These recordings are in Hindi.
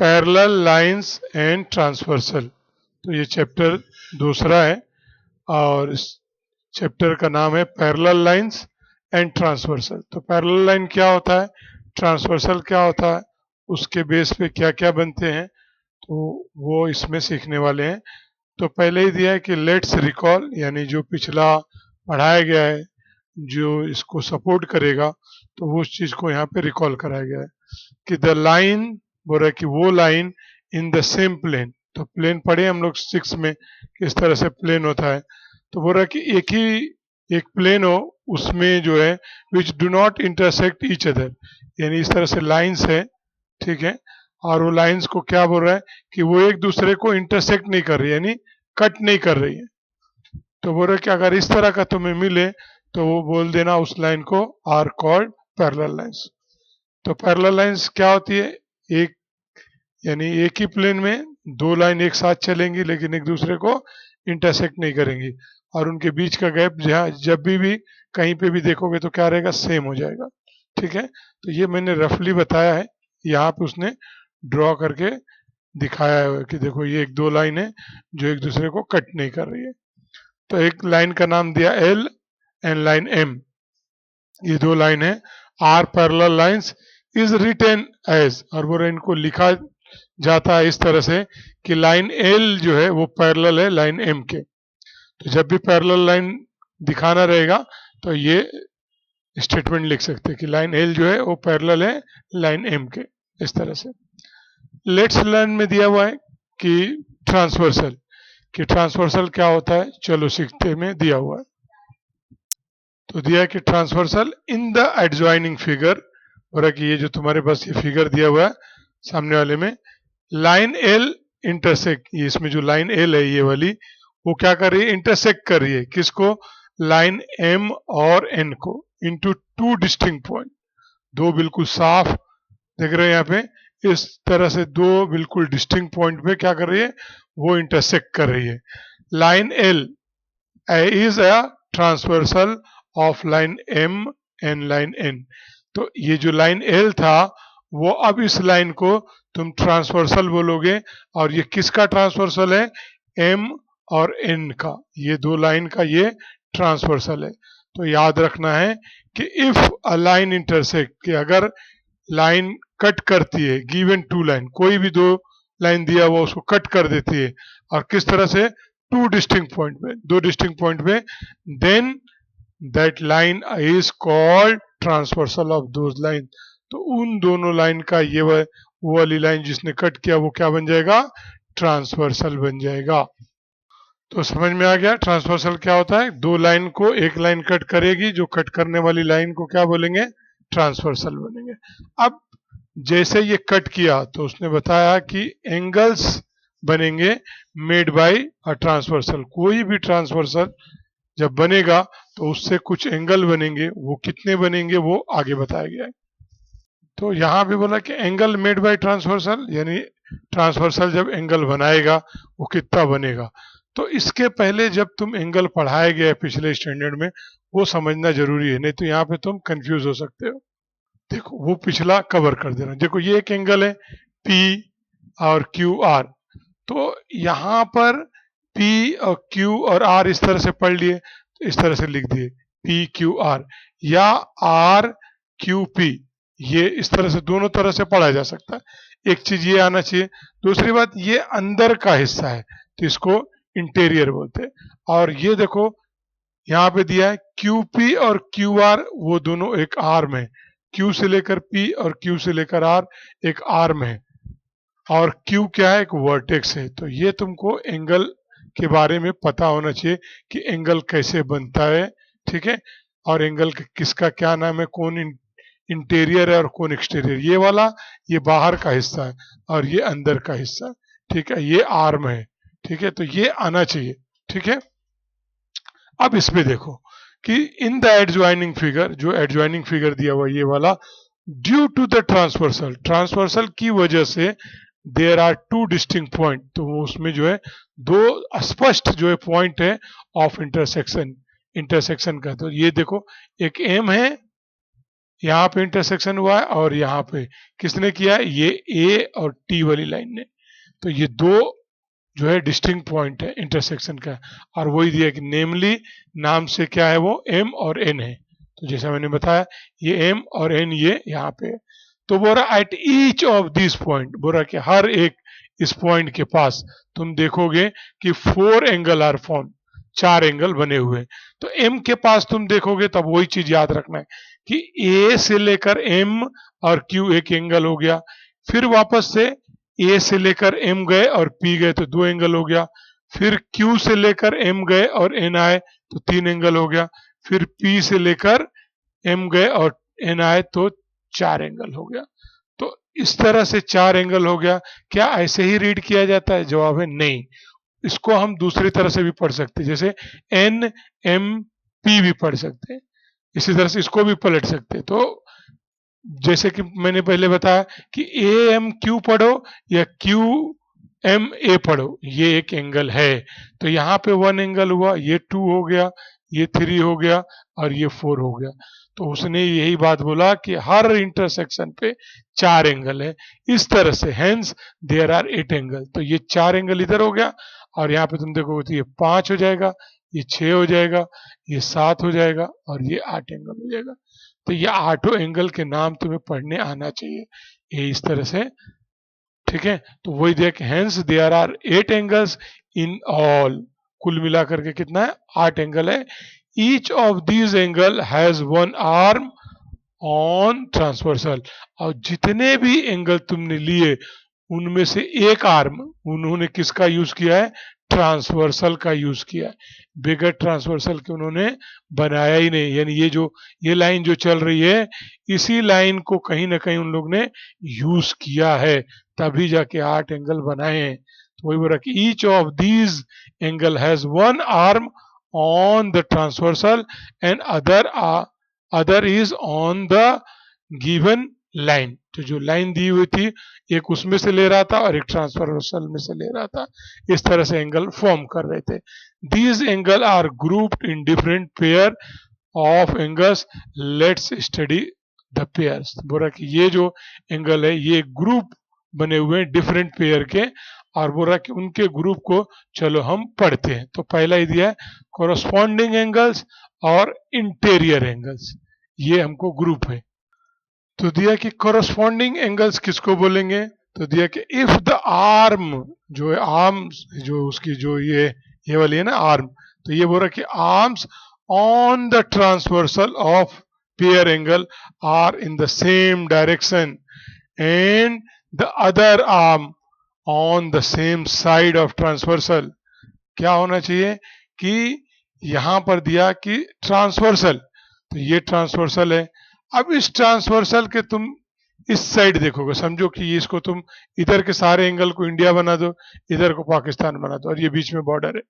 Parallel lines and transversal. तो ये चैप्टर दूसरा है और इस चैप्टर का नाम है पैरेलल लाइंस एंड ट्रांसवर्सल। तो पैरेलल लाइन क्या होता है, ट्रांसवर्सल क्या होता है, उसके बेस पे क्या क्या बनते हैं, तो वो इसमें सीखने वाले हैं। तो पहले ही दिया है कि लेट्स रिकॉल, यानी जो पिछला पढ़ाया गया है जो इसको सपोर्ट करेगा, तो वो उस चीज को यहाँ पे रिकॉल कराया गया है कि द लाइन, बोल रहा है कि वो line in the same plane. तो प्लेन पढ़े हम लोग 6 में किस तरह से प्लेन होता है। तो बोल रहा है कि एक प्लेन हो उसमें जो है which do not intersect each other, यानी इस तरह से लाइंस है, ठीक है। और वो लाइंस को क्या बोल रहा है कि वो एक दूसरे को इंटरसेक्ट नहीं कर रही, यानी कट नहीं कर रही है। तो बोल रहे कि अगर इस तरह का तुम्हें मिले तो वो बोल देना उस लाइन को आर कॉल्ड पैरेलल लाइंस। तो पैरेलल लाइंस क्या होती है, एक यानी एक ही प्लेन में दो लाइन एक साथ चलेंगी लेकिन एक दूसरे को इंटरसेक्ट नहीं करेंगी, और उनके बीच का गैप जहाँ जब भी कहीं पे भी देखोगे तो क्या रहेगा, सेम हो जाएगा, ठीक है। तो ये मैंने रफली बताया है, यहाँ पे उसने ड्रॉ करके दिखाया है कि देखो ये एक दो लाइन है जो एक दूसरे को कट नहीं कर रही है। तो एक लाइन का नाम दिया एल एंड लाइन एम, ये दो लाइन है। Are parallel lines is written as, और वो इनको लिखा जाता है इस तरह से कि लाइन एल जो है वो पैरेलल है लाइन एम के। तो जब भी पैरेलल लाइन दिखाना रहेगा तो ये स्टेटमेंट लिख सकते हैं कि लाइन एल जो है वो पैरेलल है लाइन एम के, इस तरह से। लेट्स लर्न में दिया हुआ है कि ट्रांसवर्सल, कि ट्रांसवर्सल क्या होता है, चलो सीखते में दिया हुआ है। तो दिया है कि transversal in the adjoining figure, और कि ये जो तुम्हारे पास ये फिगर दिया हुआ है सामने वाले में, लाइन एल इंटरसेक्ट, ये इसमें जो लाइन एल है ये वाली, वो क्या कर रही है, इंटरसेक्ट कर रही है किसको, लाइन एम और एन को, इनटू टू डिस्टिंक्ट पॉइंट, दो बिल्कुल साफ देख रहे हैं यहाँ पे, इस तरह से दो बिल्कुल डिस्टिंक्ट पॉइंट पे क्या कर रही है, वो इंटरसेक्ट कर रही है। Line L is a transversal of line M and line N. तो ये जो लाइन एल था वो अब इस लाइन को तुम ट्रांसवर्सल बोलोगे, और ये किसका ट्रांसवर्सल है, एम और एन का, ये दो लाइन का ये ट्रांसवर्सल है। तो याद रखना है कि इफ अ लाइन इंटरसेक्ट, कि अगर लाइन कट करती है, गिवन टू लाइन, कोई भी दो लाइन दिया हुआ उसको कट कर देती है, और किस तरह से, टू डिस्टिंक्ट पॉइंट पे, दो डिस्टिंक्ट पॉइंट पे, then that line is called transversal of those line. तो उन दोनों लाइन का ये वो वाली लाइन जिसने कट किया वो क्या बन जाएगा, ट्रांसवर्सल बन जाएगा। तो समझ में आ गया ट्रांसवर्सल क्या होता है, दो लाइन को एक लाइन कट करेगी, जो कट करने वाली लाइन को क्या बोलेंगे, ट्रांसवर्सल बनेंगे। अब जैसे ये कट किया तो उसने बताया कि एंगल्स बनेंगे मेड बाय अ ट्रांसवर्सल, कोई भी ट्रांसवर्सल जब बनेगा तो उससे कुछ एंगल बनेंगे, वो कितने बनेंगे वो आगे बताया गया है। तो यहाँ भी बोला कि एंगल मेड बाय ट्रांसवर्सल, यानी ट्रांसवर्सल जब एंगल बनाएगा वो कितना बनेगा। तो इसके पहले जब तुम एंगल पढ़ाए गए पिछले स्टैंडर्ड में, वो समझना जरूरी है, नहीं तो यहाँ पे तुम कंफ्यूज हो सकते हो। देखो वो पिछला कवर कर देना, देखो ये एक एंगल है पी और क्यू आर। तो यहाँ पर पी और क्यू और आर इस तरह से पढ़ लिए, तो इस तरह से लिख दिए पी क्यू आर, या आर क्यू पी, ये इस तरह से दोनों तरह से पढ़ा जा सकता है। एक चीज ये आना चाहिए, दूसरी बात ये अंदर का हिस्सा है तो इसको इंटीरियर बोलते हैं। और ये देखो यहाँ पे दिया है क्यू पी और क्यू आर, वो दोनों एक आर्म है, क्यू से लेकर पी और क्यू से लेकर आर एक आर्म है, और क्यू क्या है, एक वर्टेक्स है। तो ये तुमको एंगल के बारे में पता होना चाहिए कि एंगल कैसे बनता है, ठीक है। और एंगल किसका क्या नाम है, कौन इंटीरियर है और कौन एक्सटीरियर, ये वाला ये बाहर का हिस्सा है और ये अंदर का हिस्सा है, ठीक है, ये आर्म है, ठीक है। तो ये आना चाहिए, ठीक है। अब इसमें देखो कि इन द एडजॉइनिंग फिगर, जो एडजॉइनिंग फिगर दिया हुआ ये वाला, due to the transversal, transversal की वजह से there are two distinct point, तो उसमें जो है दो स्पष्ट जो है पॉइंट है ऑफ इंटरसेक्शन, इंटरसेक्शन का। तो ये देखो एक एम है, यहाँ पे इंटरसेक्शन हुआ है और यहाँ पे किसने किया है, ये ए और टी वाली लाइन ने। तो ये दो जो है डिस्टिंक्ट पॉइंट है इंटरसेक्शन का, और वही दिया कि नेमली नाम से क्या है वो एम और एन है। तो जैसा मैंने बताया ये एम और एन ये यहाँ पे है। तो बोल रहा at each of this point, बोल रहा कि हर एक इस पॉइंट के पास तुम देखोगे कि 4 एंगल आर फॉर्म, 4 एंगल बने हुए हैं। तो एम के पास तुम देखोगे तब वही चीज याद रखना है कि ए से लेकर एम और क्यू एक एंगल हो गया, फिर वापस से ए से लेकर एम गए और पी गए तो 2 एंगल हो गया, फिर क्यू से लेकर एम गए और एन आए तो 3 एंगल हो गया, फिर पी से लेकर एम गए और एन आए तो 4 एंगल हो गया। तो इस तरह से 4 एंगल हो गया। क्या ऐसे ही रीड किया जाता है? जवाब है नहीं। इसको हम दूसरी तरह से भी पढ़ सकते हैं, जैसे एन एम पी भी पढ़ सकते हैं, इसी तरह से इसको भी पलट सकते हैं। तो जैसे कि मैंने पहले बताया कि ए एम क्यू पढ़ो या क्यू एम ए पढ़ो, ये एक एंगल है। तो यहाँ पे 1 एंगल हुआ, ये 2 हो गया, ये 3 हो गया और ये 4 हो गया। तो उसने यही बात बोला कि हर इंटरसेक्शन पे 4 एंगल है। इस तरह से हेंस देयर आर 8 एंगल। तो ये 4 एंगल इधर हो गया और यहाँ पे तुम देखोगे तो ये 5 हो जाएगा, ये 6 हो जाएगा, ये 7 हो जाएगा और ये 8 एंगल हो जाएगा। तो ये 8 एंगल के नाम तुम्हें पढ़ने आना चाहिए, ये इस तरह से। ठीक है, तो वही देख hence there are 8 angles in all, कुल मिलाकर के कितना है, 8 एंगल है। Each of these angle has 1 arm on transversal, और जितने भी एंगल तुमने लिए उनमें से एक आर्म उन्होंने किसका यूज किया है, ट्रांसवर्सल का यूज किया है। बगैर ट्रांसवर्सल के उन्होंने बनाया ही नहीं। यानी ये लाइन जो चल रही है, इसी लाइन को कहीं ना कहीं उन लोग ने यूज किया है, तभी जाके 8 एंगल बनाए हैं। तो वही बोला कि each of these angle has 1 arm on the transversal and other is on the given line. तो जो लाइन दी हुई थी एक उसमें से ले रहा था और एक ट्रांसफर्सल में से ले रहा था, इस तरह से एंगल फॉर्म कर रहे थे। These angle are grouped in different pair of angles, let's study the pairs. बोला कि ये जो एंगल है ये ग्रुप बने हुए हैं डिफरेंट पेयर के, और बोल रहा कि उनके ग्रुप को चलो हम पढ़ते हैं। तो पहला ही दिया है कोरस्पॉन्डिंग एंगल्स और इंटीरियर एंगल्स, ये हमको ग्रुप है। तो दिया कि कोरस्पॉन्डिंग एंगल्स किसको बोलेंगे, तो दिया कि इफ द आर्म, जो है आर्म, जो उसकी जो ये वाली है ना आर्म, तो ये बोल रहा कि arms on the transversal of pair angle are in the same direction and the other arm on the same side of transversal. क्या होना चाहिए कि यहां पर दिया कि ट्रांसवर्सल, तो ये ट्रांसवर्सल है। अब इस ट्रांसवर्सल के तुम इस साइड देखोगे, समझो कि इसको तुम इधर के सारे एंगल को इंडिया बना दो, इधर को पाकिस्तान बना दो, और ये बीच में बॉर्डर है।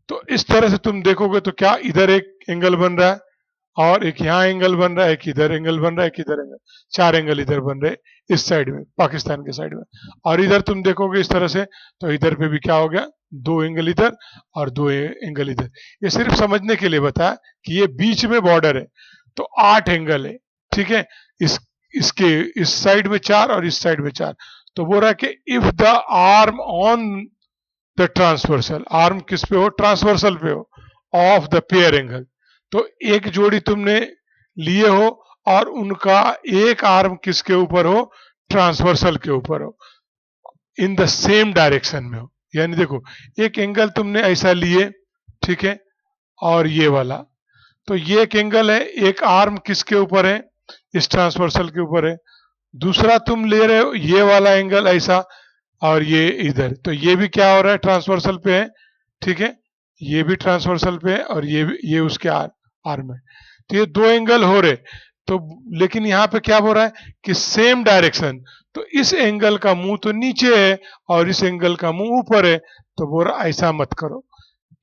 तो इस तरह से तुम देखोगे तो क्या इधर एक एंगल बन रहा है और एक यहाँ एंगल बन रहा है, एक इधर एंगल बन रहा है, एक इधर एंगल, 4 एंगल इधर बन रहे इस साइड में, पाकिस्तान के साइड में। और इधर तुम देखोगे इस तरह से, तो इधर पे भी क्या हो गया, 2 एंगल इधर और 2 एंगल इधर। ये सिर्फ समझने के लिए बताया कि ये बीच में बॉर्डर है, तो 8 एंगल है। ठीक है, इसके इस साइड में 4 और इस साइड में 4। तो बोल रहा है कि if the arm on the transversal, arm किस पे हो, ट्रांसवर्सल पे हो, ऑफ द पेयर एंगल, तो एक जोड़ी तुमने लिए हो और उनका एक आर्म किसके ऊपर हो, ट्रांसवर्सल के ऊपर हो, इन द सेम डायरेक्शन में हो। यानी देखो एक एंगल तुमने ऐसा लिए, ठीक है, और ये वाला, तो ये एक एंगल है, एक आर्म किसके ऊपर है, इस ट्रांसवर्सल के ऊपर है। दूसरा तुम ले रहे हो ये वाला एंगल ऐसा, और ये इधर, तो ये भी क्या हो रहा है, ट्रांसवर्सल पे है। ठीक है, ये भी ट्रांसवर्सल पे है और ये उसके आर्म है। तो ये 2 एंगल हो रहे। तो लेकिन यहाँ पे क्या हो रहा है कि सेम डायरेक्शन, तो इस एंगल का मुंह तो नीचे है और इस एंगल का मुंह ऊपर है। तो बोल रहा ऐसा मत करो,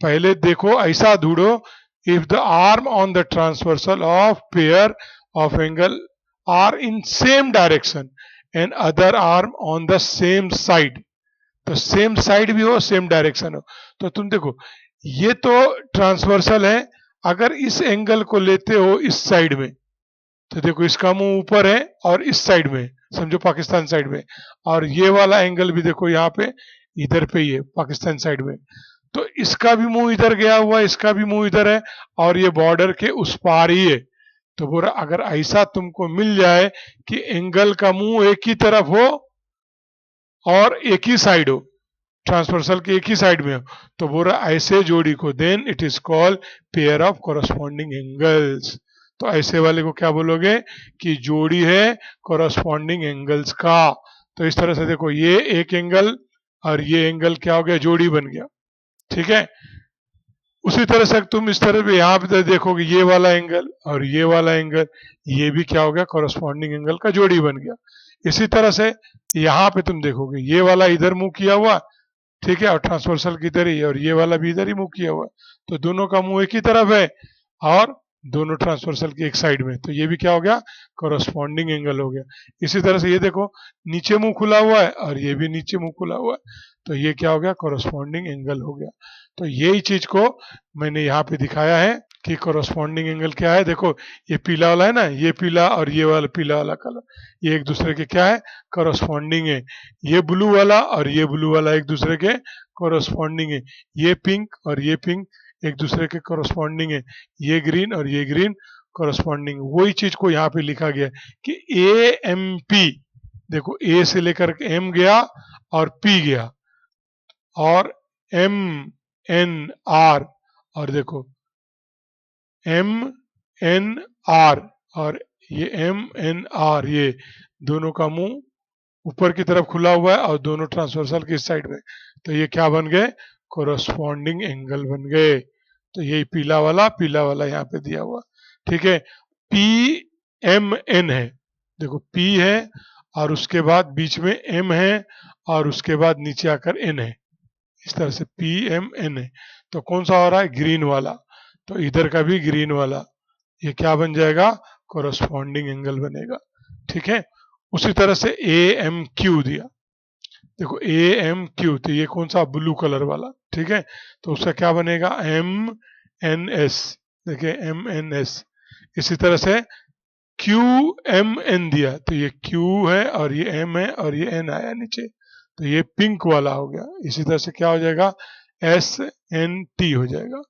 पहले देखो ऐसा ढूंढो, if the arm on the transversal of pair of angle are in same direction and other arm on the same side. तो सेम साइड भी हो, सेम डायरेक्शन हो। तो तुम देखो ये तो ट्रांसवर्सल है, अगर इस एंगल को लेते हो इस साइड में, तो देखो इसका मुंह ऊपर है और इस साइड में, समझो पाकिस्तान साइड में, और ये वाला एंगल भी देखो यहाँ पे इधर पे ही है पाकिस्तान साइड में। तो इसका भी मुंह इधर गया हुआ है, इसका भी मुंह इधर है, और ये बॉर्डर के उस पार ही है। तो बोला अगर ऐसा तुमको मिल जाए कि एंगल का मुंह एक ही तरफ हो और एक ही साइड हो, ट्रांसवर्सल के एक ही साइड में हो, तो बोला ऐसे जोड़ी को then it is called pair of corresponding angles. तो ऐसे वाले को क्या बोलोगे कि जोड़ी है कोरस्पॉन्डिंग एंगल्स का। तो इस तरह से देखो ये एक एंगल और ये एंगल क्या हो गया, जोड़ी बन गया। ठीक है, उसी तरह से तुम इस तरह भी यहाँ पे देखोगे ये वाला एंगल और ये वाला एंगल, ये भी क्या हो गया, कोरस्पॉन्डिंग एंगल का जोड़ी बन गया। इसी तरह से यहाँ पे तुम देखोगे ये वाला इधर मुंह किया हुआ, ठीक है, और ट्रांसवर्सल की इधर ही, और ये वाला भी इधर ही मुंह किया हुआ, तो दोनों का मुंह एक ही तरफ है और दोनों ट्रांसवर्सल की एक साइड में, तो ये भी क्या हो गया, कोरस्पॉन्डिंग एंगल हो गया। इसी तरह से ये देखो नीचे मुंह खुला हुआ है और ये भी नीचे मुंह खुला हुआ है, तो ये क्या हो गया, कोरस्पॉन्डिंग एंगल हो गया। तो यही चीज को मैंने यहाँ पे दिखाया है कि कोरस्पॉन्डिंग एंगल क्या है। देखो ये पीला वाला है ना, ये पीला और ये वाला पीला वाला कलर, ये एक दूसरे के क्या है, कोरस्पॉन्डिंग है। ये ब्लू वाला और ये ब्लू वाला एक दूसरे के कोरस्पॉन्डिंग है। ये पिंक और ये पिंक एक दूसरे के कोरस्पॉन्डिंग है। ये ग्रीन और ये ग्रीन कोरस्पॉन्डिंग। वही चीज को यहाँ पे लिखा गया कि ए एम पी, देखो ए से लेकर के एम गया और पी गया, और एम एन आर, और देखो एम एन आर, और ये एम एन आर, ये दोनों का मुंह ऊपर की तरफ खुला हुआ है और दोनों ट्रांसवर्सल की साइड में, तो ये क्या बन गए, कोरस्पॉन्डिंग एंगल बन गए। तो ये पीला वाला यहाँ पे दिया हुआ, ठीक है। पी एम एन है, देखो पी है और उसके बाद बीच में एम है और उसके बाद नीचे आकर एन है, इस तरह से पी एम एन है। तो कौन सा हो रहा है, ग्रीन वाला, तो इधर का भी ग्रीन वाला, ये क्या बन जाएगा, कोरस्पॉन्डिंग एंगल बनेगा। ठीक है, उसी तरह से ए एम क्यू दिया, देखो ए एम क्यू, तो ये कौन सा, ब्लू कलर वाला, ठीक है, तो उसका क्या बनेगा, एम एन एस, देखिए एम एन एस। इसी तरह से क्यू एम एन दिया, तो ये क्यू है और ये एम है और ये एन आया नीचे, तो ये पिंक वाला हो गया। इसी तरह से क्या हो जाएगा, एस एन टी हो जाएगा।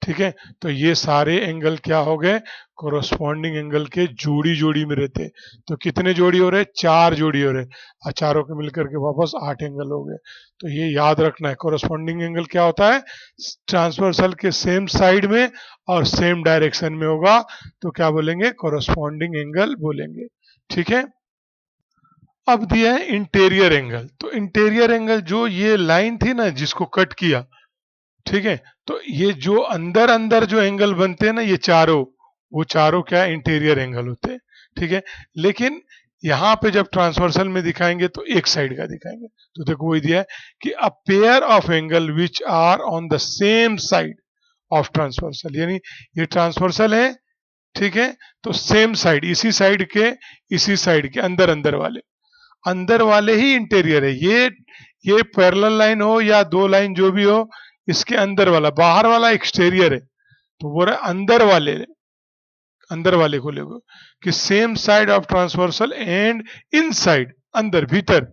ठीक है, तो ये सारे एंगल क्या हो गए, कोरस्पॉन्डिंग एंगल के जोड़ी जोड़ी में रहते। तो कितने जोड़ी हो रहे, 4 जोड़ी हो रहे, और चारों के मिलकर के वापस 8 एंगल हो गए। तो ये याद रखना है, कोरस्पॉन्डिंग एंगल क्या होता है, ट्रांसवर्सल के सेम साइड में और सेम डायरेक्शन में होगा, तो क्या बोलेंगे, कोरस्पॉन्डिंग एंगल बोलेंगे। ठीक है, अब दिया है इंटीरियर एंगल। तो इंटीरियर एंगल, जो ये लाइन थी ना जिसको कट किया, ठीक है, तो ये जो अंदर अंदर जो एंगल बनते हैं ना, ये चारों, वो चारों क्या इंटीरियर एंगल होते हैं। ठीक है, लेकिन यहाँ पे जब ट्रांसवर्सल में दिखाएंगे तो एक साइड का दिखाएंगे। तो देखो वही दिया है कि a pair of angle which are on the same side of transversal, यानी ये ट्रांसवर्सल है, ठीक है, तो सेम साइड, इसी साइड के अंदर वाले ही इंटीरियर है। ये पैरेलल लाइन हो या 2 लाइन जो भी हो, इसके अंदर वाला, बाहर वाला एक्सटीरियर है, तो वो रहा अंदर वाले को लेगो कि same side of transversal and inside, अंदर भीतर,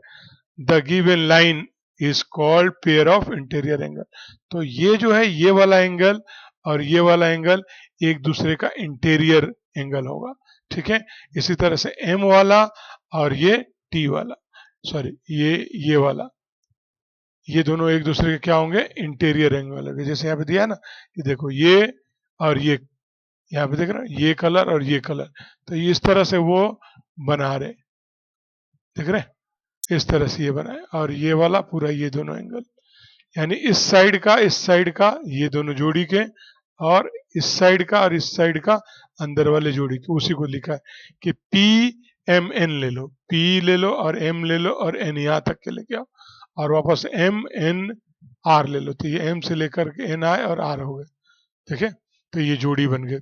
the given line is called pair of interior angle. तो ये जो है, ये वाला एंगल और ये वाला एंगल एक दूसरे का इंटीरियर एंगल होगा। ठीक है, इसी तरह से एम वाला और ये टी वाला, सॉरी ये वाला, ये दोनों एक दूसरे के क्या होंगे, इंटीरियर एंगल होंगे। जैसे यहाँ पे दिया है ना कि देखो ये और ये, यहाँ पे देख रहे हो ये कलर और ये कलर, तो इस तरह से वो बना रहे, देख रहे हैं? इस तरह से ये बना है, और ये वाला पूरा, ये दोनों एंगल, यानी इस साइड का ये दोनों जोड़ी के, और इस साइड का और इस साइड का अंदर वाले जोड़ी के, उसी को लिखा है कि पी एम एन ले लो, पी ले लो और एम ले लो और एन यहाँ तक के लेके आओ, और वापस एम एन आर ले लो, तो ये एम से लेकर के एन आए और आर हो गए। ठीक है, तो ये जोड़ी बन गए।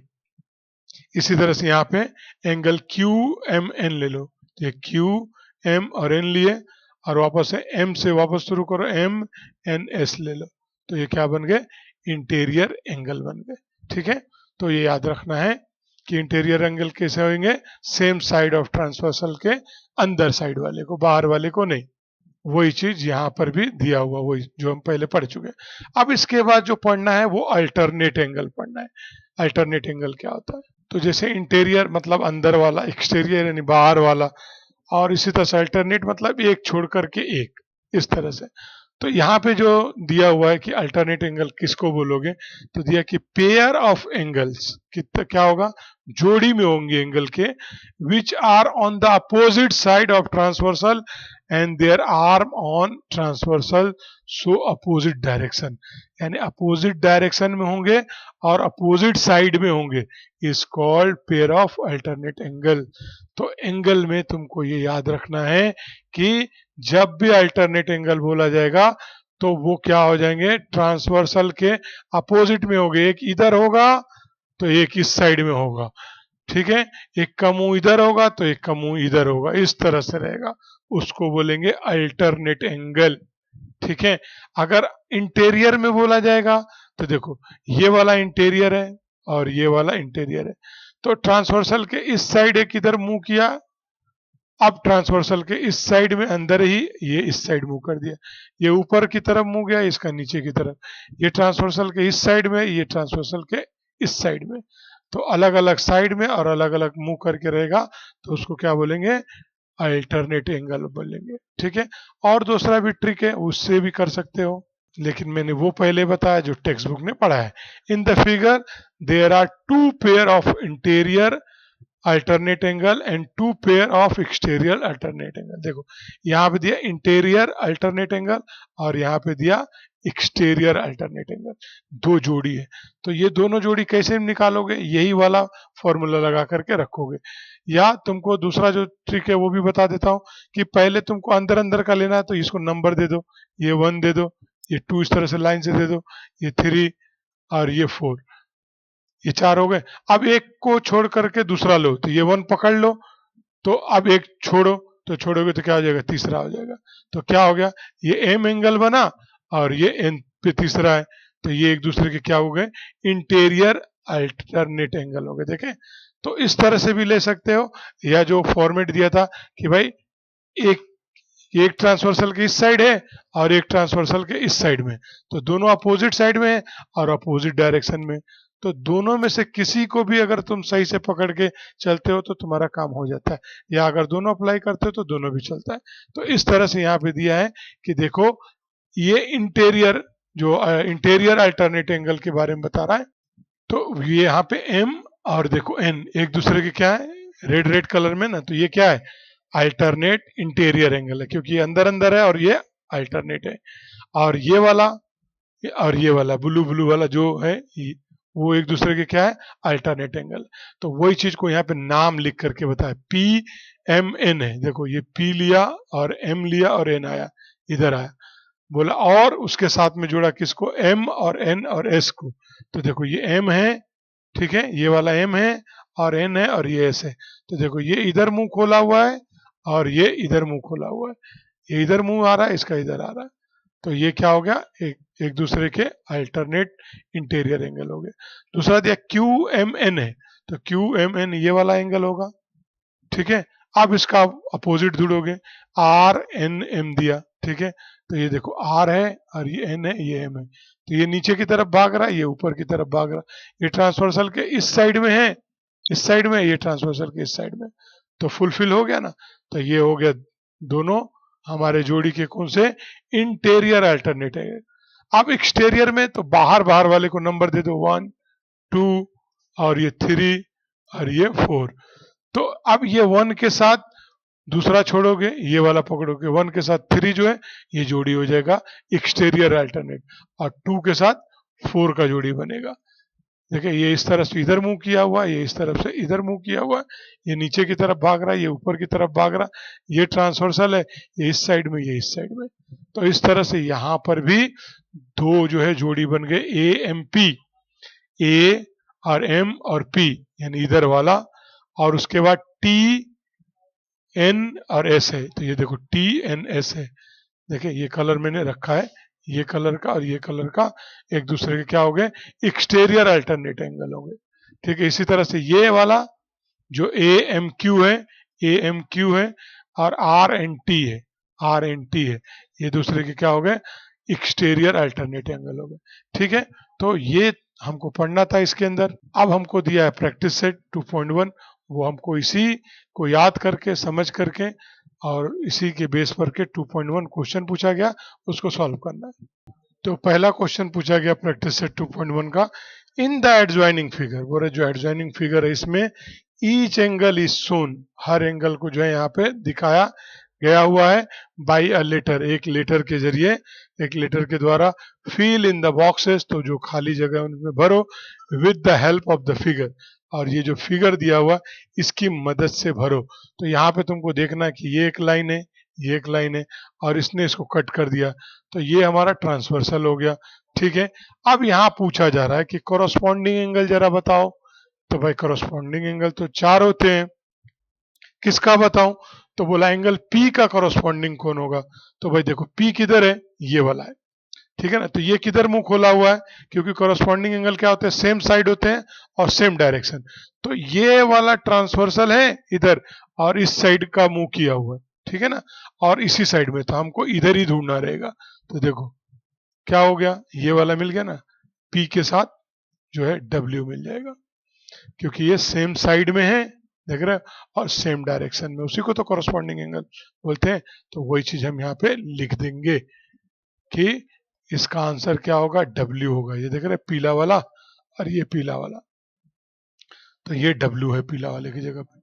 इसी तरह से यहाँ पे एंगल क्यू एम एन ले लो, तो ये क्यू एम और एन लिए, और वापस है एम से वापस शुरू करो, एम एन एस ले लो, तो ये क्या बन गए, इंटीरियर एंगल बन गए। ठीक है, तो ये याद रखना है कि इंटीरियर एंगल कैसे होंगे, सेम साइड ऑफ ट्रांसवर्सल के अंदर साइड वाले को, बाहर वाले को नहीं। वही चीज यहाँ पर भी दिया हुआ, वही जो हम पहले पढ़ चुके हैं। अब इसके बाद जो पढ़ना है वो अल्टरनेट एंगल पढ़ना है। अल्टरनेट एंगल क्या होता है? तो जैसे इंटीरियर मतलब अंदर वाला, एक्सटीरियर यानी बाहर वाला, और इसी तरह से अल्टरनेट मतलब एक छोड़ करके एक, इस तरह से। तो यहाँ पे जो दिया हुआ है कि अल्टरनेट एंगल किसको बोलोगे, तो दिया कि पेयर ऑफ एंगल्स, कितना क्या होगा, जोड़ी में होंगे एंगल के, which are on the opposite side of transversal and their arm on transversal so opposite direction, यानी अपोजिट डायरेक्शन में होंगे और अपोजिट साइड में होंगे, is called pair of alternate angle. तो एंगल में तुमको ये याद रखना है कि जब भी अल्टरनेट एंगल बोला जाएगा तो वो क्या हो जाएंगे, ट्रांसवर्सल के अपोजिट में होंगे, एक इधर होगा तो एक इस साइड में होगा, ठीक है, एक का मुंह इधर होगा तो एक का मुंह इधर होगा, इस तरह से रहेगा, उसको बोलेंगे अल्टरनेट एंगल, ठीक है। अगर इंटीरियर में बोला जाएगा तो देखो ये वाला इंटीरियर है और ये वाला इंटीरियर है, तो ट्रांसवर्सल के इस साइड एक इधर मुंह किया, अब ट्रांसवर्सल के इस साइड में अंदर ही ये इस साइड मूव कर दिया, ये ऊपर की तरफ मुंह गया, इसका नीचे की तरफ, ये ट्रांसवर्सल के इस साइड में, ये ट्रांसवर्सल के इस साइड में, तो अलग अलग साइड में और अलग अलग मुंह करके रहेगा, तो उसको क्या बोलेंगे, अल्टरनेट एंगल बोलेंगे, ठीक है। और दूसरा भी ट्रिक है, उससे भी कर सकते हो, लेकिन मैंने वो पहले बताया जो टेक्स्ट बुक में पढ़ा है। In the figure there are two pair of interior alternate angle and two pair of exterior alternate angle. देखो यहाँ पे दिया इंटीरियर अल्टरनेट एंगल और यहाँ पे दिया एक्सटीरियर अल्टरनेट एंगल, दो जोड़ी है। तो ये दोनों जोड़ी कैसे निकालोगे, यही वाला फॉर्मूला लगा करके रखोगे, या तुमको दूसरा जो ट्रिक है वो भी बता देता हूँ कि पहले तुमको अंदर अंदर का लेना है तो इसको नंबर दे दो, ये 1 दे दो, ये 2 इस तरह से लाइन से दे दो, ये 3 और ये 4, ये 4 हो गए। अब एक को छोड़ करके दूसरा लो, तो ये 1 पकड़ लो, तो अब एक छोड़ो, तो छोड़ोगे तो क्या हो जाएगा, तीसरा हो जाएगा। तो क्या हो गया, ये एम एंगल बना और ये एन पे तीसरा है, तो ये एक दूसरे के क्या हो गए, इंटीरियर अल्टरनेट एंगल हो गए, देखें। तो इस तरह से भी ले सकते हो, या जो फॉर्मेट दिया था कि भाई एक एक ट्रांसवर्सल के इस साइड है और एक ट्रांसवर्सल के इस साइड में, तो दोनों अपोजिट साइड में है और अपोजिट डायरेक्शन में, तो दोनों में से किसी को भी अगर तुम सही से पकड़ के चलते हो तो तुम्हारा काम हो जाता है, या अगर दोनों अप्लाई करते हो तो दोनों भी चलता है। तो इस तरह से यहाँ पे दिया है कि देखो ये इंटीरियर, जो इंटीरियर अल्टरनेट एंगल के बारे में बता रहा है, तो ये यहाँ पे एम और देखो एन एक दूसरे के क्या है, रेड रेड कलर में ना, तो ये क्या है, अल्टरनेट इंटीरियर एंगल है, क्योंकि ये अंदर अंदर है और ये अल्टरनेट है। और ये वाला ब्लू ब्लू वाला जो है वो एक दूसरे के क्या है, अल्टरनेट एंगल। तो वही चीज को यहाँ पे नाम लिख करके बताया, पी एम एन है, देखो ये पी लिया और एम लिया और एन आया, इधर आया, बोला और उसके साथ में जोड़ा किसको, एम और एन और एस को। तो देखो ये एम है, ठीक है, ये वाला एम है और एन है और ये एस है, तो देखो ये इधर मुंह खोला हुआ है और ये इधर मुंह खोला हुआ है, ये इधर मुंह आ रहा है, इसका इधर आ रहा है, तो ये क्या हो गया, एक दूसरे के अल्टरनेट इंटीरियर एंगल हो गए। दूसरा दिया क्यू एम एन है, तो क्यू एम एन ये वाला एंगल होगा, ठीक है। अब इसका अपोजिट ढूंढोगे, आर एन एम दिया, ठीक है, तो ये देखो आर है और ये एन है, ये एम है, तो ये नीचे की तरफ भाग रहा है, ये ऊपर की तरफ भाग रहा है, ये ट्रांसवर्सल के इस साइड में है, इस साइड में, ये ट्रांसवर्सल के इस साइड में, तो फुलफिल हो गया ना। तो ये हो गया दोनों हमारे जोड़ी के कौन से, इंटीरियर अल्टरनेट है। अब एक्सटीरियर में तो बाहर बाहर वाले को नंबर दे दो, 1 2 और ये 3 और ये 4, तो अब ये 1 के साथ दूसरा छोड़ोगे, ये वाला पकड़ोगे, 1 के साथ 3 जो है ये जोड़ी हो जाएगा एक्सटीरियर अल्टरनेट, और 2 के साथ 4 का जोड़ी बनेगा। देखिए ये इस तरफ से इधर मुंह किया हुआ है, ये इस तरफ से इधर मुंह किया हुआ है, ये नीचे की तरफ भाग रहा है, ये ऊपर की तरफ भाग रहा है, ये ट्रांसवर्सल है, ये इस साइड में, ये इस साइड में। तो इस तरह से यहाँ पर भी दो जो है जोड़ी बन गए, ए एम पी, ए और एम और पी यानी इधर वाला, और उसके बाद टी एन और एस है, तो ये देखो टी एन एस है, देखिए ये कलर मैंने रखा है, ये कलर का और ये कलर का एक दूसरे के क्या हो गए, एक्सटीरियर अल्टरनेट एंगल हो गए, ठीक है। इसी तरह से ये वाला जो ए एम क्यू है, ए एम क्यू है, और आर एन टी है, आर एन टी है, ये दूसरे के क्या हो गए, एक्सटीरियर अल्टरनेट एंगल हो गए। ठीक है, तो ये हमको पढ़ना था इसके अंदर। अब हमको दिया है प्रैक्टिस सेट 2.1, वो हमको इसी को याद करके समझ करके और इसी के बेस पर के 2.1 क्वेश्चन पूछा गया, उसको सॉल्व करना है। तो पहला क्वेश्चन पूछा गया प्रैक्टिस सेट 2.1 का, इन द एडजॉइनिंग फिगर, बोले जो एडजॉइनिंग फिगर है इसमें each angle is shown, her angle को जो है यहाँ पे दिखाया गया हुआ है बाई अ लेटर, एक लेटर के जरिए, एक लेटर के द्वारा, फिल इन द बॉक्सेस, तो जो खाली जगह उनमें भरो, with the help of the figure, और ये जो फिगर दिया हुआ इसकी मदद से भरो। तो यहाँ पे तुमको देखना है कि ये एक लाइन है, ये एक लाइन है, और इसने इसको कट कर दिया, तो ये हमारा ट्रांसवर्सल हो गया। ठीक है, अब यहाँ पूछा जा रहा है कि कोरोस्पॉन्डिंग एंगल जरा बताओ। तो भाई कोरोस्पॉन्डिंग एंगल तो 4 होते हैं, किसका बताऊं? तो बोला एंगल पी का कोरोस्पॉन्डिंग कौन होगा। तो भाई देखो पी किधर है, ये वाला है, ठीक है ना। तो ये किधर मुंह खोला हुआ है, क्योंकि कोरोस्पॉन्डिंग एंगल क्या होते हैं, सेम साइड होते हैं और सेम डायरेक्शन। तो ये वाला ट्रांसवर्सल है इधर, और इस साइड का मुंह किया हुआ है, ठीक है ना, और इसी साइड में, तो हमको इधर ही ढूंढना रहेगा। तो देखो क्या हो गया, ये वाला मिल गया ना, पी के साथ जो है डब्ल्यू मिल जाएगा, क्योंकि ये सेम साइड में है, देख रहे हैं, और सेम डायरेक्शन में, उसी को तो कोरोस्पॉन्डिंग एंगल बोलते हैं। तो वही चीज हम यहाँ पे लिख देंगे कि इसका आंसर क्या होगा, डब्ल्यू होगा। ये देख रहे हैं पीला वाला और ये पीला वाला, तो ये डब्ल्यू है पीला वाले की जगह पे।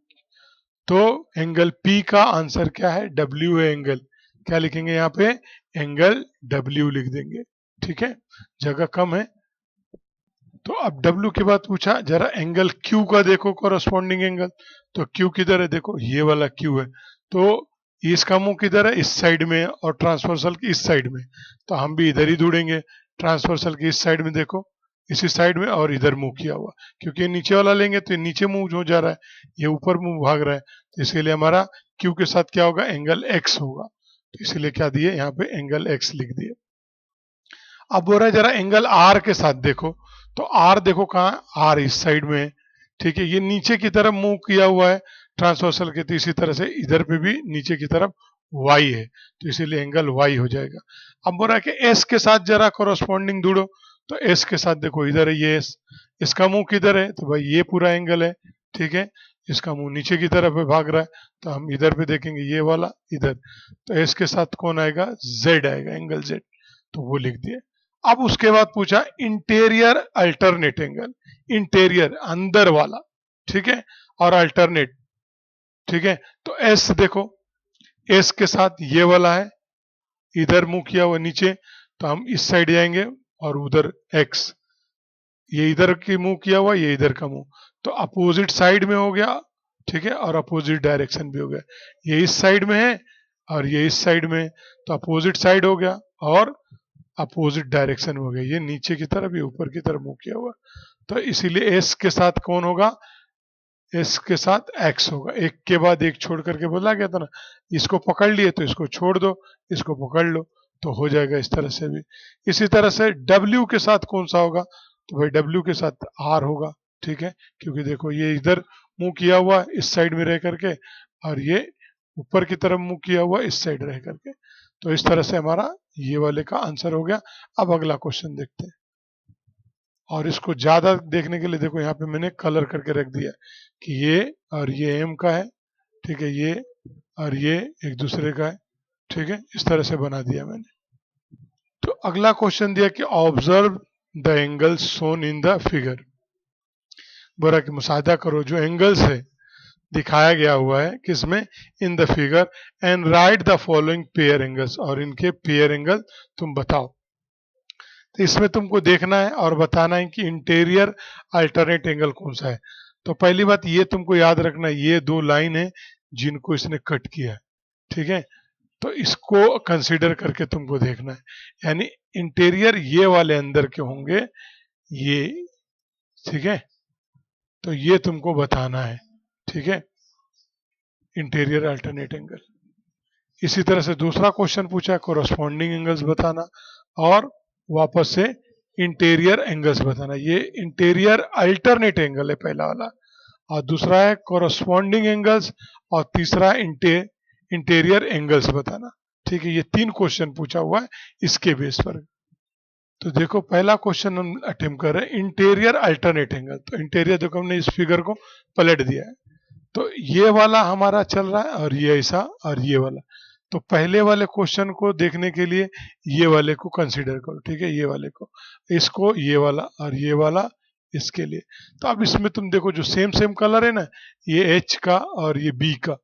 तो एंगल पी का आंसर क्या है, डब्ल्यू है एंगल। क्या लिखेंगे यहाँ पे, एंगल डब्ल्यू लिख देंगे। ठीक है, जगह कम है। तो अब डब्ल्यू के बाद पूछा जरा एंगल क्यू का देखो कोरोस्पॉन्डिंग एंगल। तो क्यू किधर है, देखो ये वाला क्यू है। तो इसका मुंह किधर है, इस साइड में, और ट्रांसवर्सल की इस साइड में। तो हम भी इधर ही ढूंढेंगे, ट्रांसवर्सल की इस साइड में, देखो इसी साइड में, और इधर मुंह किया हुआ, क्योंकि ये नीचे वाला लेंगे तो ये नीचे मुंह हो जा रहा है, ये ऊपर मुंह भाग रहा है। तो इसके लिए हमारा क्यू के साथ क्या होगा, एंगल एक्स होगा। तो इसीलिए क्या दिए यहाँ पे, एंगल एक्स लिख दिए। अब बोल रहा है जरा एंगल आर के साथ देखो। तो आर देखो कहाँ, आर इस साइड में है, ठीक है, ये नीचे की तरफ मूव किया हुआ है ट्रांसवर्सल के, तो इसी तरह से इधर पे भी नीचे की तरफ वाई है, तो इसीलिए एंगल वाई हो जाएगा। अब बोल रहा है कि एस के साथ जरा कोरोस्पॉन्डिंग ढूंढो। तो एस के साथ देखो इधर है ये एस, इसका मुंह किधर है, तो भाई ये पूरा एंगल है, ठीक है, इसका मुंह नीचे की तरफ है, भाग रहा है, तो हम इधर पे देखेंगे ये वाला इधर। तो एस के साथ कौन आएगा, जेड आएगा, एंगल जेड, तो वो लिख दिए। अब उसके बाद पूछा इंटीरियर अल्टरनेट एंगल, इंटीरियर अंदर वाला, ठीक है, और अल्टरनेट, ठीक है। तो एस देखो, एस के साथ ये वाला है, इधर मुंह किया हुआ नीचे, तो हम इस साइड जाएंगे, और उधर एक्स, ये इधर की मुंह किया हुआ, ये इधर का मुंह, तो अपोजिट साइड में हो गया, ठीक है, और अपोजिट डायरेक्शन भी हो गया। ये इस साइड में है और ये इस साइड में, तो अपोजिट साइड हो गया और अपोजिट डायरेक्शन हो गया, ये नीचे की तरफ, ये ऊपर की तरफ मुंह किया हुआ। तो इसीलिए एस के साथ कौन होगा, एस के साथ एक्स होगा। एक के बाद एक छोड़ करके बोला गया था ना, इसको पकड़ लिए तो इसको छोड़ दो, इसको पकड़ लो, तो हो जाएगा इस तरह से भी। इसी तरह से डब्ल्यू के साथ कौन सा होगा, तो भाई डब्ल्यू के साथ आर होगा, ठीक है, क्योंकि देखो ये इधर मुंह किया हुआ इस साइड में रह करके, और ये ऊपर की तरफ मुंह किया हुआ इस साइड रह करके। तो इस तरह से हमारा ये वाले का आंसर हो गया। अब अगला क्वेश्चन देखते हैं, और इसको ज्यादा देखने के लिए देखो यहाँ पे मैंने कलर करके रख दिया कि ये और ये एम का है, ठीक है, ये और ये एक दूसरे का है, ठीक है, इस तरह से बना दिया मैंने। तो अगला क्वेश्चन दिया कि observe the angles shown in the figure, बोला कि मुशाहिदा करो जो एंगल्स है दिखाया गया हुआ है किसमें, इन the figure, and right the following pair angles, और इनके पेयर एंगल तुम बताओ। तो इसमें तुमको देखना है और बताना है कि इंटीरियर अल्टरनेट एंगल कौन सा है। तो पहली बात ये तुमको याद रखना है, ये दो लाइन है जिनको इसने कट किया है, ठीक है, तो इसको कंसीडर करके तुमको देखना है, यानी इंटीरियर ये वाले अंदर के होंगे ये, ठीक है, तो ये तुमको बताना है, ठीक है, इंटीरियर अल्टरनेट एंगल। इसी तरह से दूसरा क्वेश्चन पूछा, कोरोस्पॉन्डिंग एंगल्स बताना, और वापस से इंटीरियर एंगल्स बताना। ये इंटीरियर अल्टरनेट एंगल है पहला वाला, और दूसरा है कोरस्पॉन्डिंग एंगल्स, और तीसरा इंटीरियर एंगल्स बताना। ठीक है, ये 3 क्वेश्चन पूछा हुआ है इसके बेस पर। तो देखो पहला क्वेश्चन हम अटेम्प्ट कर रहे हैं, इंटीरियर अल्टरनेट एंगल। तो इंटीरियर देखो हमने इस फिगर को पलट दिया है, तो ये वाला हमारा चल रहा है और ये ऐसा और ये वाला। तो पहले वाले क्वेश्चन को देखने के लिए ये वाले को कंसीडर करो, ठीक है, ये वाले को, इसको, ये वाला और ये वाला इसके लिए। तो अब इसमें तुम देखो जो सेम सेम कलर है ना, ये एच का और ये बी का,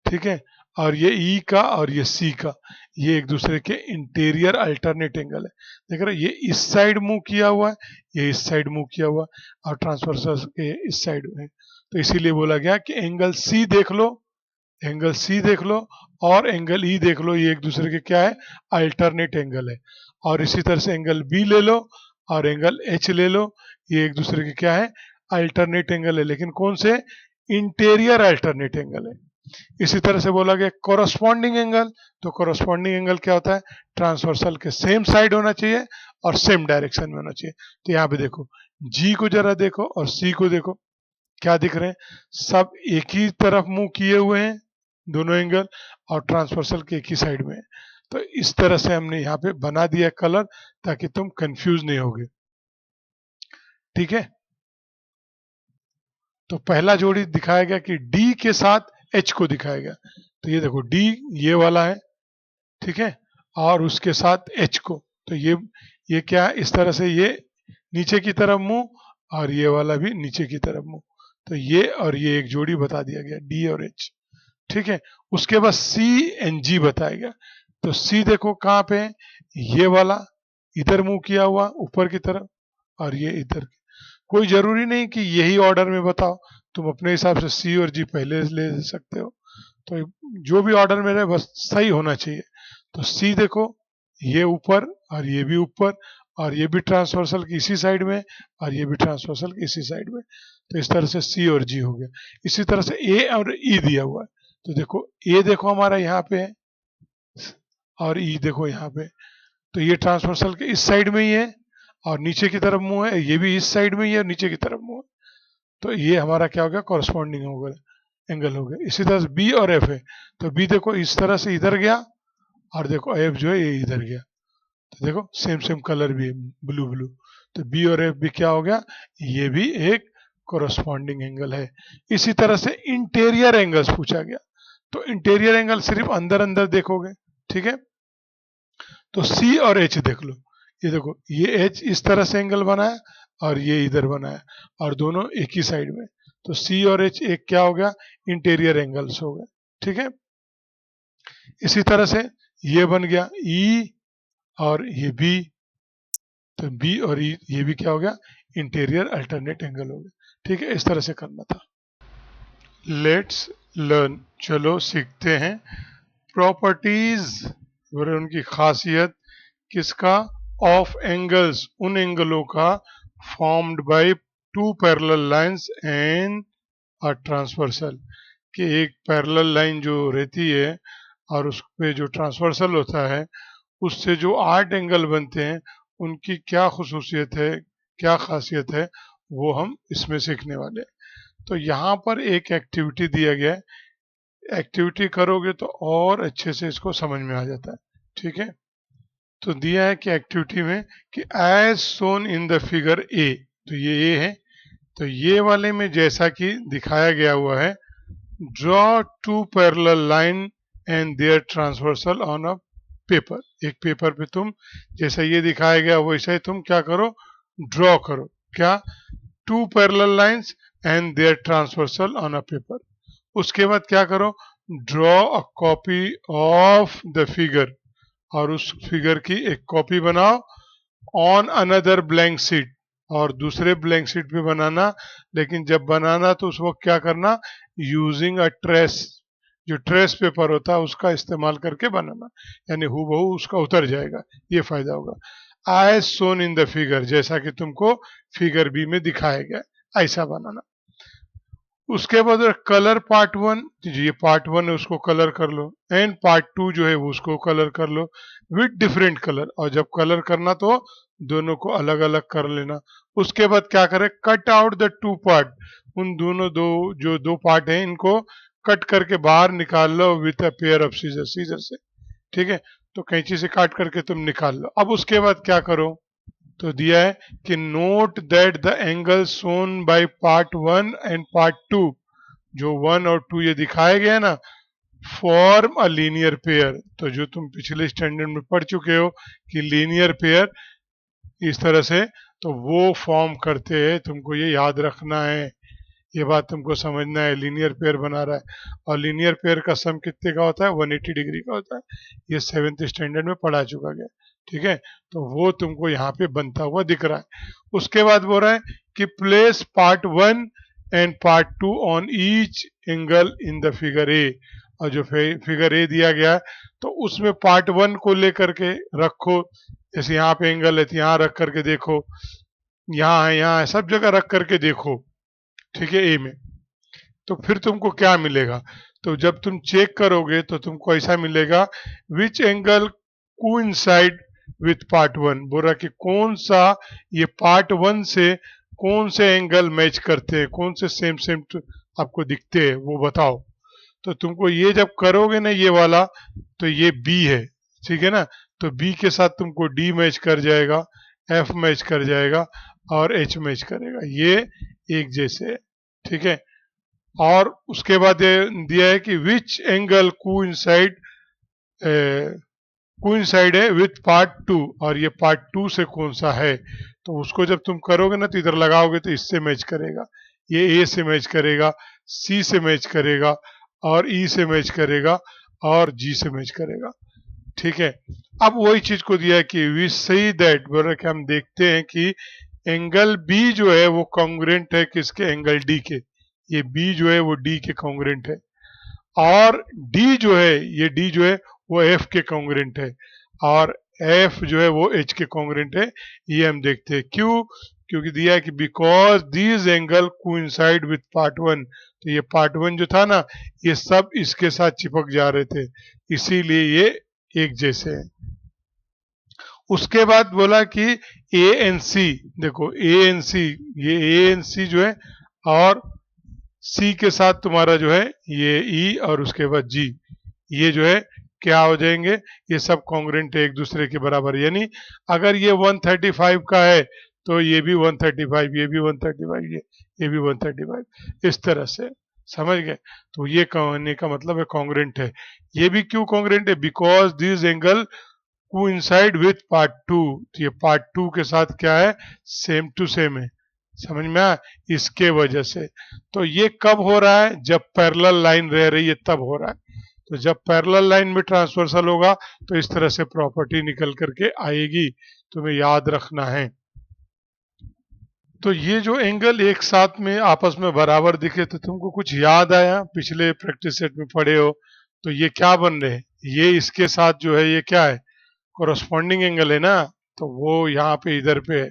ठीक है, और ये ई का और ये सी का, ये एक दूसरे के इंटीरियर अल्टरनेट एंगल है। देख रहे हो, ये इस साइड मूव किया हुआ है, ये इस साइड मूव किया हुआ है, और ट्रांसवर्सल के इस साइड में। तो इसीलिए बोला गया कि एंगल सी देख लो, एंगल सी देख लो और एंगल ई देख लो, ये एक दूसरे के क्या है, अल्टरनेट एंगल है। और इसी तरह से एंगल बी ले लो और एंगल एच ले लो, ये एक दूसरे के क्या है, अल्टरनेट एंगल है, लेकिन कौन से, इंटीरियर अल्टरनेट एंगल है। इसी तरह से बोला गया कोरस्पॉन्डिंग एंगल। तो कोरस्पॉन्डिंग एंगल क्या होता है, ट्रांसवर्सल के सेम साइड होना चाहिए और सेम डायरेक्शन में होना चाहिए। तो यहाँ पे देखो, जी को जरा देखो और सी को देखो, क्या दिख रहे हैं, सब एक ही तरफ मुंह किए हुए हैं दोनों एंगल, और ट्रांसवर्सल के एक ही साइड में है। तो इस तरह से हमने यहाँ पे बना दिया कलर, ताकि तुम कंफ्यूज नहीं होगे। ठीक है, तो पहला जोड़ी दिखाया गया कि डी के साथ एच को दिखाया गया। तो ये देखो डी ये वाला है, ठीक है, और उसके साथ एच को। तो ये क्या है, इस तरह से ये नीचे की तरफ मुंह और ये वाला भी नीचे की तरफ मुंह। तो ये और ये एक जोड़ी बता दिया गया, डी और एच। ठीक है, उसके बाद सी एंड जी बताया गया। तो सी देखो कहाँ पे है, ये वाला इधर मुंह किया हुआ ऊपर की तरफ, और ये इधर। कोई जरूरी नहीं कि यही ऑर्डर में बताओ, तुम अपने हिसाब से सी और जी पहले ले सकते हो। तो जो भी ऑर्डर में रहे बस सही होना चाहिए। तो सी देखो ये ऊपर और ये भी ऊपर, और ये भी ट्रांसवर्सल की इसी साइड में, और ये भी ट्रांसवर्सल की इसी साइड में। तो इस तरह से सी और जी हो गया। इसी तरह से ए और ई दिया हुआ है। तो देखो ए देखो हमारा यहाँ पे है, और ई देखो यहाँ पे। तो ये ट्रांसवर्सल के इस साइड में ही है, और नीचे की तरफ मुंह है, ये भी इस साइड में ही है और नीचे की तरफ मुंह है। तो ये हमारा क्या हो गया, कॉरस्पॉन्डिंग हो गया, एंगल हो गया। इसी तरह से बी और एफ है। तो बी देखो इस तरह से इधर गया, और देखो एफ जो है ये इधर गया। तो देखो सेम सेम कलर भी है, ब्लू ब्लू। तो बी और एफ भी क्या हो गया, ये भी एक कोरस्पॉन्डिंग एंगल है। इसी तरह से इंटीरियर एंगल्स पूछा गया। तो इंटीरियर एंगल सिर्फ अंदर अंदर देखोगे, ठीक है। तो सी और एच देख लो, ये देखो ये एच इस तरह से एंगल बनाया और ये इधर बनाया, और दोनों एक ही साइड में। तो सी और एच एक क्या हो गया, इंटीरियर एंगल्स हो गए। ठीक है, इसी तरह से ये बन गया ई और ये बी। तो बी और ई ये भी क्या हो गया, इंटीरियर अल्टरनेट एंगल हो गया। ठीक है, इस तरह से करना था। लेट्स लर्न, चलो सीखते हैं प्रॉपर्टीज, उनकी खासियत किसका, ऑफ एंगल्स, उन एंगलों का, formed by two parallel lines and a transversal, कि एक पैरेलल लाइन जो रहती है और उस पे जो ट्रांसवर्सल होता है, उससे जो 8 एंगल बनते हैं, उनकी क्या खुसूसियत है, क्या खासियत है, वो हम इसमें सीखने वाले हैं। तो यहाँ पर एक एक्टिविटी दिया गया है, एक्टिविटी करोगे तो और अच्छे से इसको समझ में आ जाता है। ठीक है, तो दिया है कि एक्टिविटी में कि as shown in the figure A, तो ये ए है, तो ये वाले में जैसा कि दिखाया गया हुआ है, draw two parallel line and their transversal on a paper. एक पेपर पे तुम जैसा ये दिखाया गया वैसा ही तुम क्या करो, ड्रॉ करो, क्या, two parallel lines and their transversal on a paper. उसके बाद क्या करो, draw a copy of the figure, और उस फिगर की एक कॉपी बनाओ, ऑन अनदर ब्लैंक शीट, और दूसरे ब्लैंक शीट पे बनाना। लेकिन जब बनाना तो उस वक्त क्या करना, यूजिंग अ ट्रेस, जो ट्रेस पेपर होता है उसका इस्तेमाल करके बनाना, यानी हूबहू उसका उतर जाएगा, ये फायदा होगा। As shown in the figure, जैसा कि तुमको फिगर बी में दिखाया गया, ऐसा बनाना। उसके बाद कलर पार्ट 1, ये पार्ट 1 है उसको कलर कर लो, एंड पार्ट 2 जो है वो उसको कलर कर लो विद डिफरेंट कलर। और जब कलर करना तो दोनों को अलग अलग कर लेना। उसके बाद क्या करें, cut out the two part, उन दोनों जो दो पार्ट हैं इनको कट करके बाहर निकाल लो with a pair of scissor, scissor से, ठीक है। तो कैंची से काट करके तुम निकाल लो। अब उसके बाद क्या करो, तो दिया है कि note that the angle shown by part 1 and part 2, जो 1 और 2 ये दिखाए गए ना, फॉर्म अ लीनियर पेयर। तो जो तुम पिछले स्टैंडर्ड में पढ़ चुके हो कि लीनियर पेयर इस तरह से, तो वो फॉर्म करते हैं, तुमको ये याद रखना है, ये बात तुमको समझना है। लीनियर पेयर बना रहा है, और लीनियर पेयर का सम कितने का होता है, 180 डिग्री का होता है। ये 7th स्टैंडर्ड में पढ़ा चुका गया, ठीक है। तो वो तुमको यहाँ पे बनता हुआ दिख रहा है। उसके बाद बोल रहा है कि place part 1 and part 2 on each angle in the figure ए, और जो फिगर ए दिया गया है तो उसमें पार्ट 1 को लेकर के रखो, जैसे यहाँ पे एंगल है तो यहाँ रख करके देखो, यहाँ है, सब जगह रख करके देखो, ठीक है, ए में। तो फिर तुमको क्या मिलेगा, तो जब तुम चेक करोगे तो तुमको ऐसा मिलेगा, which angle coincide with part 1, बोल रहा कि कौन सा ये पार्ट 1 से कौन से एंगल मैच करते हैं, कौन से सेम सेम आपको दिखते हैं वो बताओ। तो तुमको ये जब करोगे ना ये वाला, तो ये बी है, ठीक है ना, तो बी के साथ तुमको डी मैच कर जाएगा, एफ मैच कर जाएगा, और एच मैच करेगा, ये एक जैसे है, ठीक है। और उसके बाद ये दिया है कि विच एंगल कोइंसाइड है विथ पार्ट 2, और ये पार्ट 2 से कौन सा है, तो उसको जब तुम करोगे ना तो इधर लगाओगे तो इससे मैच करेगा, ये ए से मैच करेगा, सी से मैच करेगा, और ई से मैच करेगा, और जी से मैच करेगा, ठीक है। अब वही चीज को दिया है कि वी सी दैट, बोल रहे कि हम देखते हैं कि एंगल बी जो है वो कॉन्ग्रेंट है किसके, एंगल डी के, ये बी जो है वो डी के कॉन्ग्रेंट है, और डी जो है, ये डी जो है वो एफ के कॉन्ग्रेंट है, और एफ जो है वो एच के कॉन्ग्रेंट है। ये हम देखते हैं क्यों, क्योंकि दिया है कि because these angle coincide with part 1, तो ये पार्ट 1 जो था ना ये सब इसके साथ चिपक जा रहे थे, इसीलिए ये एक जैसे हैं। उसके बाद बोला कि ए एन सी, देखो ए एन सी, ये ए एन सी जो है, और सी के साथ तुम्हारा जो है ये ई, और उसके बाद जी, ये जो है क्या हो जाएंगे, ये सब कॉन्ग्रेंट है एक दूसरे के बराबर, यानी अगर ये 135 का है तो ये भी 135, ये भी 135, ये भी 135, इस तरह से, समझ गए। तो ये कहने का मतलब है कॉन्ग्रेंट है। ये भी क्यों कॉन्ग्रेंट है, because this angle coincide with part 2, तो ये पार्ट 2 के साथ क्या है, सेम टू सेम है, समझ में आया, इसके वजह से। तो ये कब हो रहा है, जब पैरेलल लाइन रह रही है तब हो रहा है। तो जब पैरेलल लाइन में ट्रांसवर्सल होगा तो इस तरह से प्रॉपर्टी निकल करके आएगी, तुम्हें याद रखना है। तो ये जो एंगल एक साथ में आपस में बराबर दिखे, तो तुमको कुछ याद आया, पिछले प्रैक्टिस सेट में पढ़े हो, तो ये क्या बन रहे हैं, ये इसके साथ जो है ये क्या है, कोरस्पॉन्डिंग एंगल है ना, तो वो यहाँ पे इधर पे है,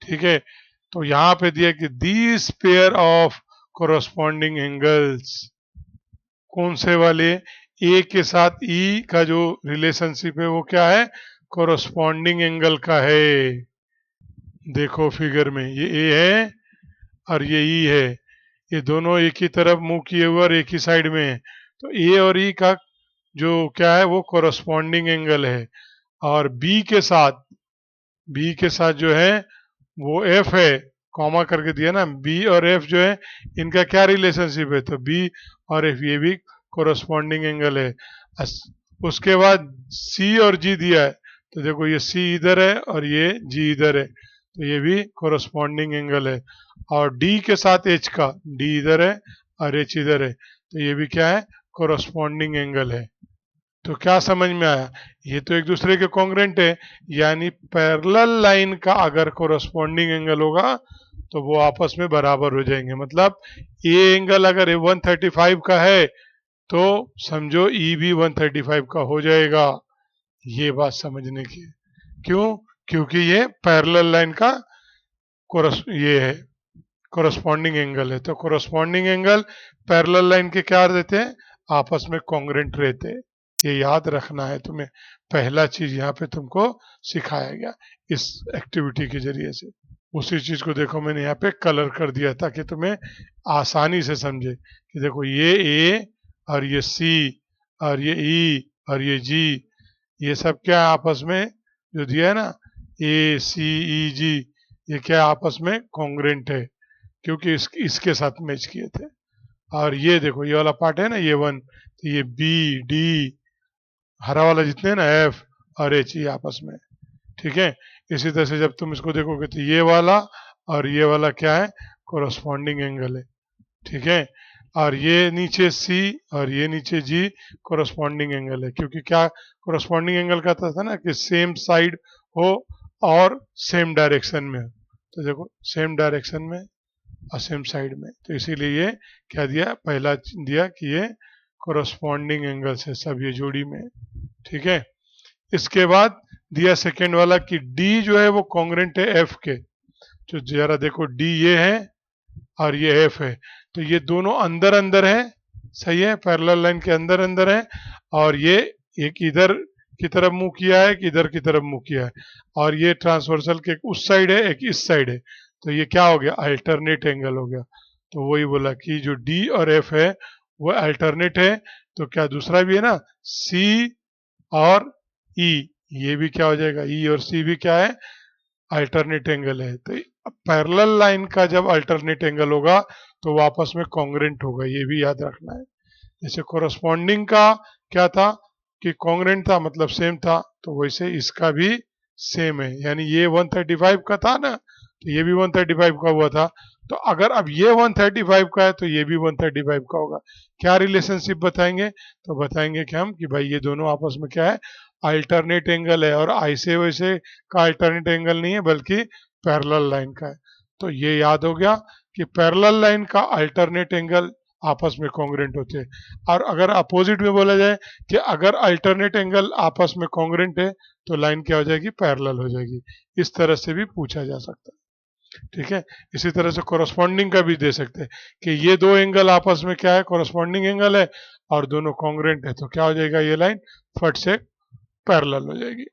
ठीक है। तो यहाँ पे दिया कि these pair of corresponding angles, कौन से वाले, ए के साथ ई का जो रिलेशनशिप है वो क्या है, कोरस्पॉन्डिंग एंगल का है। देखो फिगर में ये ए है और ये ई है, ये दोनों एक ही तरफ मुंह किए हुए और एक ही साइड में है, तो ए और ई का जो क्या है वो कोरस्पॉन्डिंग एंगल है। और बी के साथ जो है वो एफ है, कॉमा करके दिया ना, बी और एफ जो है इनका क्या रिलेशनशिप है, तो बी और एफ ये भी कोरस्पॉन्डिंग एंगल है। उसके बाद सी और जी दिया है, तो देखो ये सी इधर है और ये जी इधर है, तो ये भी कोरस्पॉन्डिंग एंगल है। और डी के साथ एच का, डी इधर है और एच इधर है, तो ये भी क्या है, कोरस्पॉन्डिंग एंगल है। तो क्या समझ में आया, ये तो एक दूसरे के कॉन्ग्रेंट है, यानी पैरेलल लाइन का अगर कोरस्पॉन्डिंग एंगल होगा तो वो आपस में बराबर हो जाएंगे। मतलब ए एंगल अगर 135 का है तो समझो ई भी 135 का हो जाएगा, ये बात समझने की है। क्यों, क्योंकि ये पैरेलल लाइन का ये है, कोरस्पॉन्डिंग एंगल है। तो कोरस्पॉन्डिंग एंगल पैरेलल लाइन के क्या रहते हैं, आपस में कॉन्ग्रेंट रहते हैं, ये याद रखना है तुम्हें। पहला चीज यहाँ पे तुमको सिखाया गया इस एक्टिविटी के जरिए से। उसी चीज को देखो मैंने यहाँ पे कलर कर दिया ताकि तुम्हें आसानी से समझे कि देखो ये ए और ये सी और ये ई और ये जी, ये सब क्या है आपस में जो दिया है ना, ए सी ई जी, ये क्या आपस में कॉन्ग्रेंट है क्योंकि इसके साथ मैच किए थे। और ये देखो ये वाला पार्ट है ना, ये वन, तो ये बी डी, हरा वाला जितने हैं ना एफ और एच, ये आपस में, ठीक है। इसी तरह से जब तुम इसको देखोगे तो ये वाला और ये वाला क्या है, कोरस्पॉन्डिंग एंगल है, ठीक है। और ये नीचे सी और ये नीचे जी कोरस्पॉन्डिंग एंगल है, क्योंकि क्या कोरस्पॉन्डिंग एंगल कहता था ना कि सेम साइड हो और सेम डायरेक्शन में हो। तो देखो सेम डायरेक्शन में और सेम साइड में, तो इसीलिए ये क्या दिया, पहला दिया कि ये कोरस्पॉन्डिंग एंगल से सब ये जोड़ी में, ठीक है। इसके बाद दिया सेकेंड वाला कि डी जो है वो कॉन्ग्रेंट है एफ के। जो जरा देखो डी ये है और ये एफ है, तो ये दोनों अंदर अंदर है, सही है, पैरेलल लाइन के अंदर अंदर है। और ये एक इधर की तरफ मुंह किया है कि इधर की तरफ मुंह किया है, और ये ट्रांसवर्सल के उस साइड है एक इस साइड है, तो ये क्या हो गया, अल्टरनेट एंगल हो गया। तो वही बोला कि जो डी और एफ है वो अल्टरनेट है, तो क्या दूसरा भी है ना सी और ई, ये भी क्या हो जाएगा, ई और सी भी क्या है, अल्टरनेट एंगल है। तो पैरेलल लाइन का जब अल्टरनेट एंगल होगा तो वो आपस में कॉन्ग्रेंट होगा, ये भी याद रखना है। जैसे कोरस्पॉन्डिंग का क्या था कि कॉन्ग्रेंट था, मतलब सेम था, तो वैसे इसका भी सेम है, यानी ये 135 का था ना, तो ये भी 135 का हुआ था। तो अगर अब ये 135 का है तो ये भी 135 का होगा। क्या रिलेशनशिप बताएंगे, तो बताएंगे कि हम कि भाई ये दोनों आपस में क्या है, अल्टरनेट एंगल है, और ऐसे वैसे का अल्टरनेट एंगल नहीं है बल्कि पैरेलल लाइन का है। तो ये याद हो गया कि पैरेलल लाइन का अल्टरनेट एंगल आपस में कॉन्ग्रेंट होते हैं। और अगर अपोजिट में बोला जाए कि अगर अल्टरनेट एंगल आपस में कॉन्ग्रेंट है तो लाइन क्या हो जाएगी, पैरेलल हो जाएगी। इस तरह से भी पूछा जा सकता है, ठीक है। इसी तरह से कोरस्पॉन्डिंग का भी दे सकते हैं कि ये दो एंगल आपस में क्या है, कोरस्पॉन्डिंग एंगल है और दोनों कॉन्ग्रेंट है, तो क्या हो जाएगा, ये लाइन फट से पैरेलल हो जाएगी।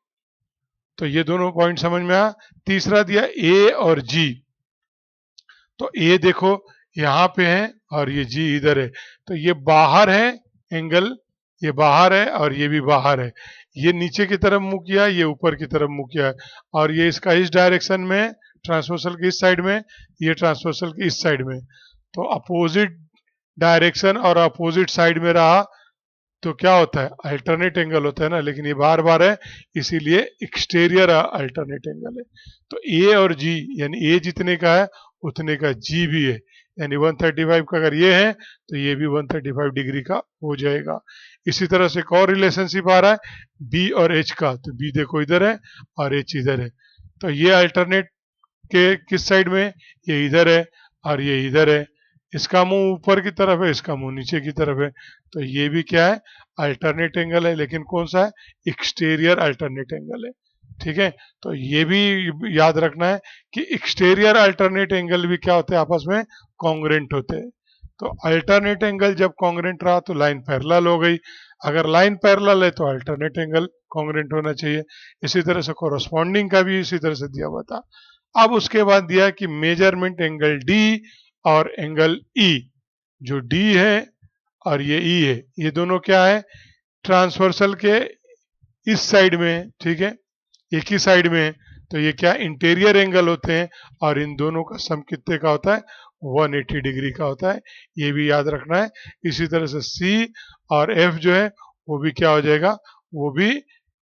तो ये दोनों पॉइंट समझ में आया। तीसरा दिया ए और जी, तो ए देखो यहाँ पे है और ये जी इधर है, तो ये बाहर है एंगल, ये बाहर है और ये भी बाहर है। ये नीचे की तरफ मुंह किया, ये ऊपर की तरफ मुंह किया है, और ये इसका इस डायरेक्शन में, ट्रांसवर्सल की इस साइड में, ये ट्रांसवर्सल की इस साइड में। तो अपोजिट डायरेक्शन और अपोजिट साइड में रहा तो क्या होता है, अल्टरनेट एंगल होता है ना, लेकिन ये बार बार है इसीलिए एक्सटीरियर अल्टरनेट एंगल है। तो ए और जी, यानी ए जितने का है उतने का जी भी है, यानी 135 का अगर ये है तो ये भी 135 डिग्री का हो जाएगा। इसी तरह से एक और रिलेशनशिप आ रहा है बी और एच का, तो बी देखो इधर है और एच इधर है, तो ये अल्टरनेट के किस साइड में, ये इधर है और ये इधर है, इसका मुंह ऊपर की तरफ है, इसका मुंह नीचे की तरफ है, तो ये भी क्या है, अल्टरनेट एंगल है, लेकिन कौन सा है, एक्सटीरियर अल्टरनेट एंगल है, ठीक है। तो ये भी याद रखना है कि एक्सटीरियर अल्टरनेट एंगल भी क्या होते हैं, आपस में कॉन्ग्रेंट होते हैं। तो अल्टरनेट एंगल जब कॉन्ग्रेंट रहा तो लाइन पैरेलल हो गई, अगर लाइन पैरेलल है तो अल्टरनेट एंगल कॉन्ग्रेंट होना चाहिए। इसी तरह से कोरस्पॉन्डिंग का भी इसी तरह से दिया हुआ था। अब उसके बाद दिया कि मेजरमेंट एंगल डी और एंगल ई, जो डी है और ये ई है, ये दोनों क्या है, ट्रांसवर्सल के इस साइड में, ठीक है, एक ही साइड में, तो ये क्या इंटीरियर एंगल होते हैं, और इन दोनों का सम कितने का होता है, 180 डिग्री का होता है, ये भी याद रखना है। इसी तरह से सी और एफ जो है वो भी क्या हो जाएगा, वो भी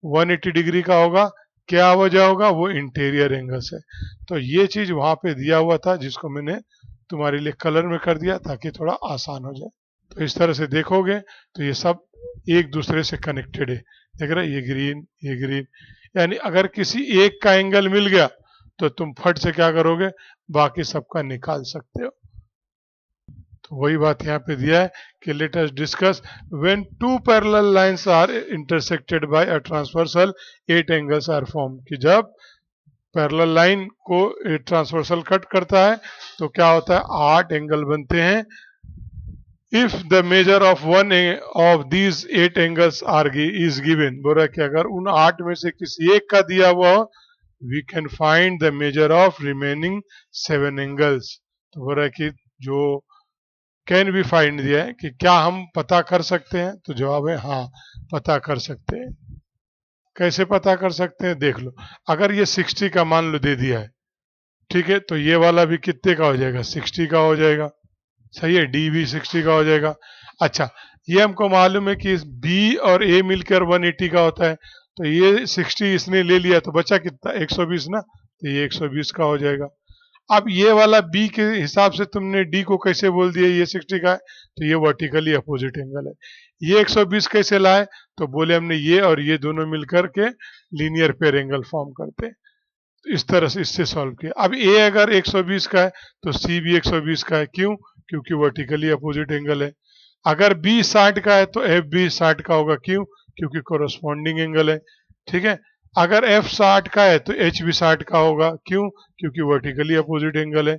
180 डिग्री का होगा। क्या वजह होगा, वो इंटीरियर एंगल से। तो ये चीज वहां पे दिया हुआ था जिसको मैंने तुम्हारे लिए कलर में कर दिया ताकि थोड़ा आसान हो जाए। तो इस तरह से देखोगे तो ये सब एक दूसरे से कनेक्टेड है, देख रहे ये ग्रीन, यानी अगर किसी एक का एंगल मिल गया तो तुम फट से क्या करोगे, बाकी सबका निकाल सकते हो। तो वही बात यहाँ पे दिया है कि let us discuss when two parallel lines are intersected by a transversal 8 angles are form, कि जब पैरेलल लाइन को ट्रांसवर्सल कट करता है तो क्या होता है, 8 एंगल बनते हैं if the measure of one of these 8 angles are is given, बोल रहा है कि अगर उन 8 में से किसी एक का दिया हुआ हो, we can find the measure of remaining 7 angles. तो बोल रहा है कि जो कैन बी फाइंड दिया है कि क्या हम पता कर सकते हैं, तो जवाब है हाँ, पता कर सकते हैं। कैसे पता कर सकते हैं, देख लो। अगर ये 60 का मान लो दे दिया है, ठीक है, तो ये वाला भी कितने का हो जाएगा, 60 का हो जाएगा। सही है, डी भी 60 का हो जाएगा। अच्छा, ये हमको मालूम है कि बी और ए मिलकर 180 का होता है, तो ये 60 इसने ले लिया तो बचा कितना, 120 ना, तो ये 120 का हो जाएगा। अब ये वाला बी के हिसाब से तुमने डी को कैसे बोल दिया ये 60 का है, तो ये वर्टिकली अपोजिट एंगल है। ये 120 कैसे लाए, तो बोले हमने ये और ये दोनों मिलकर के लीनियर पेयर एंगल फॉर्म करते हैं। तो इस तरह से इससे सॉल्व किया। अब ए अगर 120 का है तो सी भी 120 का है, क्यों, क्योंकि वर्टिकली अपोजिट एंगल है। अगर बी 60 का है तो एफ भी 60 का होगा, क्यों, क्योंकि कोरोस्पॉन्डिंग एंगल है। ठीक है, अगर एफ 60 का है तो एच भी 60 का होगा, क्यों, क्योंकि वर्टिकली अपोजिट एंगल है।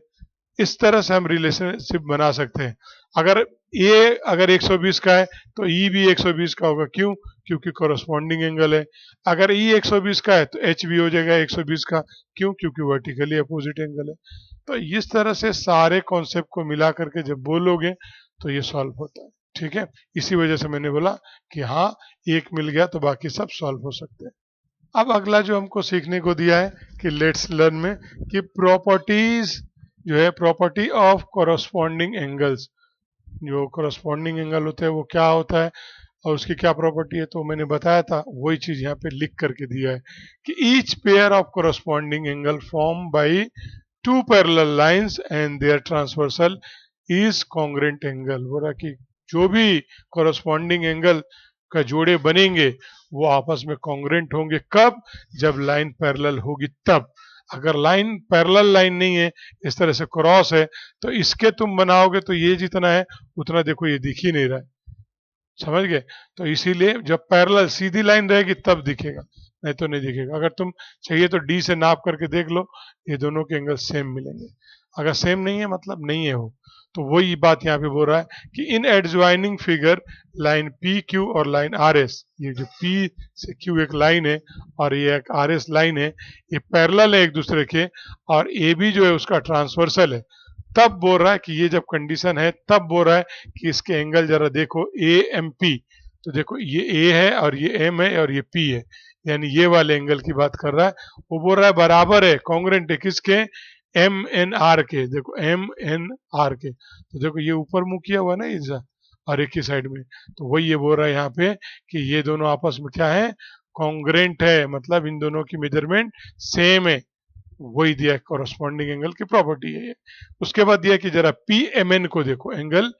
इस तरह से हम रिलेशनशिप बना सकते हैं। अगर ए अगर 120 का है तो ई भी 120 का होगा, क्यों, क्योंकि कोरोस्पॉन्डिंग एंगल है। अगर ई 120 का है तो एच भी हो जाएगा 120 का, क्यों, क्योंकि वर्टिकली अपोजिट एंगल है। तो इस तरह से सारे कॉन्सेप्ट को मिला करके जब बोलोगे तो ये सॉल्व होता है। ठीक है, इसी वजह से मैंने बोला कि हाँ, एक मिल गया तो बाकी सब सॉल्व हो सकते हैं। अब अगला जो हमको सीखने को दिया है कि लेट्स लर्न में कि प्रॉपर्टीज जो है, प्रॉपर्टी ऑफ कोरोस्पॉन्डिंग एंगल्स, जो कोरोस्पॉन्डिंग एंगल होता है वो क्या होता है और उसकी क्या प्रॉपर्टी है, तो मैंने बताया था वही चीज यहाँ पे लिख करके दिया है कि each pair of corresponding angle form by two parallel lines and their transversal is congruent angle. बोला कि जो भी कोरोस्पॉन्डिंग एंगल का जोड़े बनेंगे वो आपस में कॉन्ग्रेंट होंगे, कब, जब लाइन पैरेलल होगी तब। अगर लाइन पैरेलल लाइन नहीं है, इस तरह से क्रॉस है, तो इसके तुम बनाओगे तो ये जितना है उतना देखो ये दिख ही नहीं रहा है, समझ गए। तो इसीलिए जब पैरेलल सीधी लाइन रहेगी तब दिखेगा, नहीं तो नहीं दिखेगा। अगर तुम चाहिए तो डी से नाप करके देख लो, ये दोनों के एंगल सेम मिलेंगे। अगर सेम नहीं है मतलब नहीं है वो। तो वही बात यहाँ पे बोल रहा है कि in adjoining figure line P Q और लाइन आर एस, ये जो पी से क्यू एक लाइन है और ये एक आर एस लाइन है, ये पैरेलल है एक दूसरे के, और ए बी जो है उसका ट्रांसवर्सल है। तब बोल रहा है कि ये जब कंडीशन है तब बोल रहा है कि इसके एंगल जरा देखो ए एम पी, तो देखो ये ए है और ये एम है और ये पी है, यानी ये वाले एंगल की बात कर रहा है। वो बोल रहा है बराबर है, कॉन्ग्रेंट है किसके, एम एन आर के, देखो एम एन आर के, तो देखो ये ऊपर मुंह किया हुआ ना इस और एक ही साइड में, तो वही ये बोल रहा है यहाँ पे कि ये दोनों आपस में क्या है, कॉन्ग्रेंट है, मतलब इन दोनों की मेजरमेंट सेम है। वही दिया कॉरस्पॉन्डिंग एंगल की प्रॉपर्टी है ये। उसके बाद दिया कि जरा पी एम एन को देखो, एंगल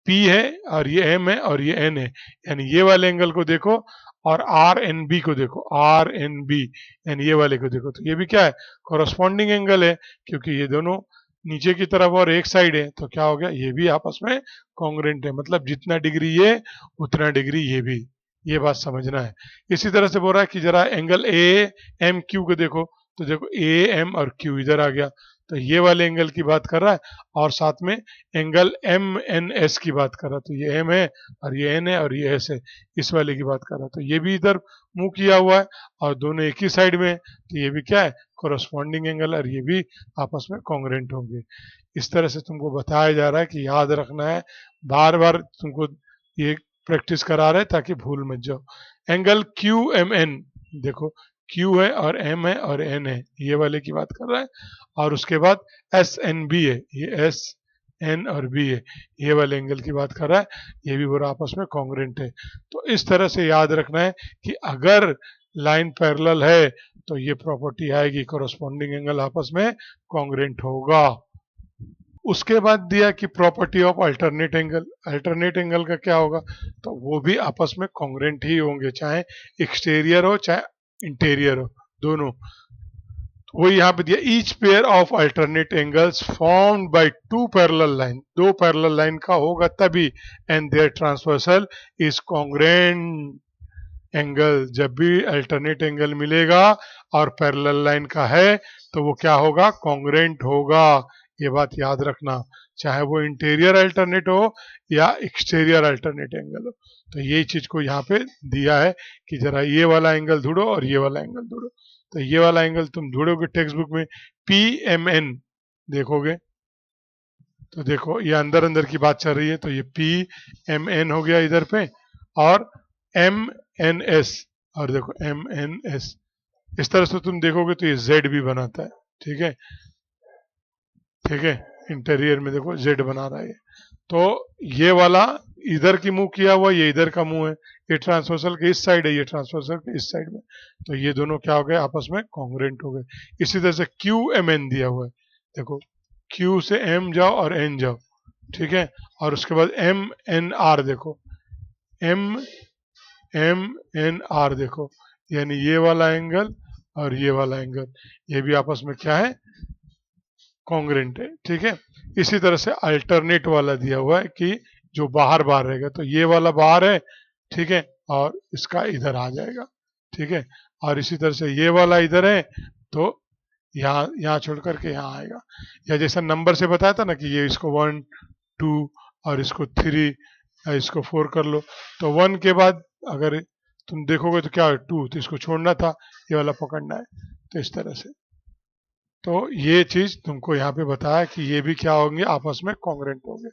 पी है और ये एम है और ये एन है, यानी ये वाले एंगल को देखो, और आर एन बी को देखो, आर एन बी यानी ये वाले को देखो, तो ये भी क्या है, कॉरस्पॉन्डिंग एंगल है, क्योंकि ये दोनों नीचे की तरफ और एक साइड है, तो क्या हो गया, ये भी आपस में कॉन्ग्रेंट है, मतलब जितना डिग्री ये उतना डिग्री ये भी। ये बात समझना है। इसी तरह से बोल रहा है कि जरा एंगल ए एम क्यू को देखो, तो देखो ए एम और क्यू इधर आ गया, तो ये वाले एंगल की बात कर रहा है, और साथ में एंगल एम एन एस की बात कर रहा है, तो ये एम है और ये एन है और ये एस है, इस वाले की बात कर रहा है, तो ये भी इधर मुंह किया हुआ है और दोनों एक ही साइड में है, तो ये भी क्या है, कोरस्पॉन्डिंग एंगल, और ये भी आपस में कॉन्ग्रेंट होंगे। इस तरह से तुमको बताया जा रहा है कि याद रखना है, बार बार तुमको ये प्रैक्टिस करा रहे हैं ताकि भूल मत जाओ। एंगल क्यू एम एन, देखो क्यू है और एम है और एन है, ये वाले की बात कर रहा है, और उसके बाद एस एन बी है, ये एस एन और बी है, ये वाले एंगल की बात कर रहा है, ये भी पूरा आपस में कॉन्ग्रेंट है। तो इस तरह से याद रखना है कि अगर लाइन पैरेलल है तो ये प्रॉपर्टी आएगी, कोरस्पॉन्डिंग एंगल आपस में कॉन्ग्रेंट होगा। उसके बाद दिया कि property of alternate angle, alternate angle का क्या होगा, तो वो भी आपस में कॉन्ग्रेंट ही होंगे, चाहे एक्सटीरियर हो चाहे इंटीरियर हो, दोनों। तो वही यहाँ पे दिया, each pair of alternate angles formed by two parallel line, दो पैरेलल लाइन का होगा तभी, and their transversal is congruent angle, जब भी अल्टरनेट एंगल मिलेगा और पैरेलल लाइन का है तो वो क्या होगा, कॉन्ग्रेंट होगा। ये बात याद रखना, चाहे वो इंटीरियर अल्टरनेट हो या एक्सटीरियर अल्टरनेट एंगल हो। तो यही चीज को यहाँ पे दिया है कि जरा ये वाला एंगल ढूंढो और ये वाला एंगल ढूंढो। तो ये वाला एंगल तुम ढूंढोगे टेक्स्ट बुक में PMN देखोगे, तो देखो ये अंदर अंदर की बात चल रही है, तो ये PMN हो गया इधर पे, और MNS, और देखो MNS, इस तरह से तुम देखोगे तो ये Z भी बनाता है। ठीक है, ठीक है, इंटीरियर में देखो Z बना रहा है। तो ये वाला इधर की मुंह किया हुआ, ये इधर का मुंह है, ये ट्रांसवर्सल के इस साइड है, ये ट्रांसवर्सल के इस साइड में, तो ये दोनों क्या हो गए, आपस में कॉन्ग्रुएंट हो गए। इसी तरह से QMN दिया हुआ है, देखो Q से M जाओ और N जाओ, ठीक है, और उसके बाद MNR देखो, MNR देखो, यानी ये वाला एंगल और ये वाला एंगल, ये भी आपस में क्या है, कॉन्ग्रुएंट है। ठीक है, इसी तरह से अल्टरनेट वाला दिया हुआ है कि जो बाहर बाहर रहेगा, तो ये वाला बाहर है, ठीक है, और इसका इधर आ जाएगा। ठीक है, और इसी तरह से ये वाला इधर है, तो यहाँ यहाँ छोड़ करके यहाँ आएगा। या जैसा नंबर से बताया था ना कि ये इसको 1 2 और इसको 3 इसको 4 कर लो, तो 1 के बाद अगर तुम देखोगे तो क्या है 2, तो इसको छोड़ना था, ये वाला पकड़ना है, तो इस तरह से। तो ये चीज तुमको यहाँ पे बताया कि ये भी क्या होंगे, आपस में कॉन्ग्रुएंट होंगे।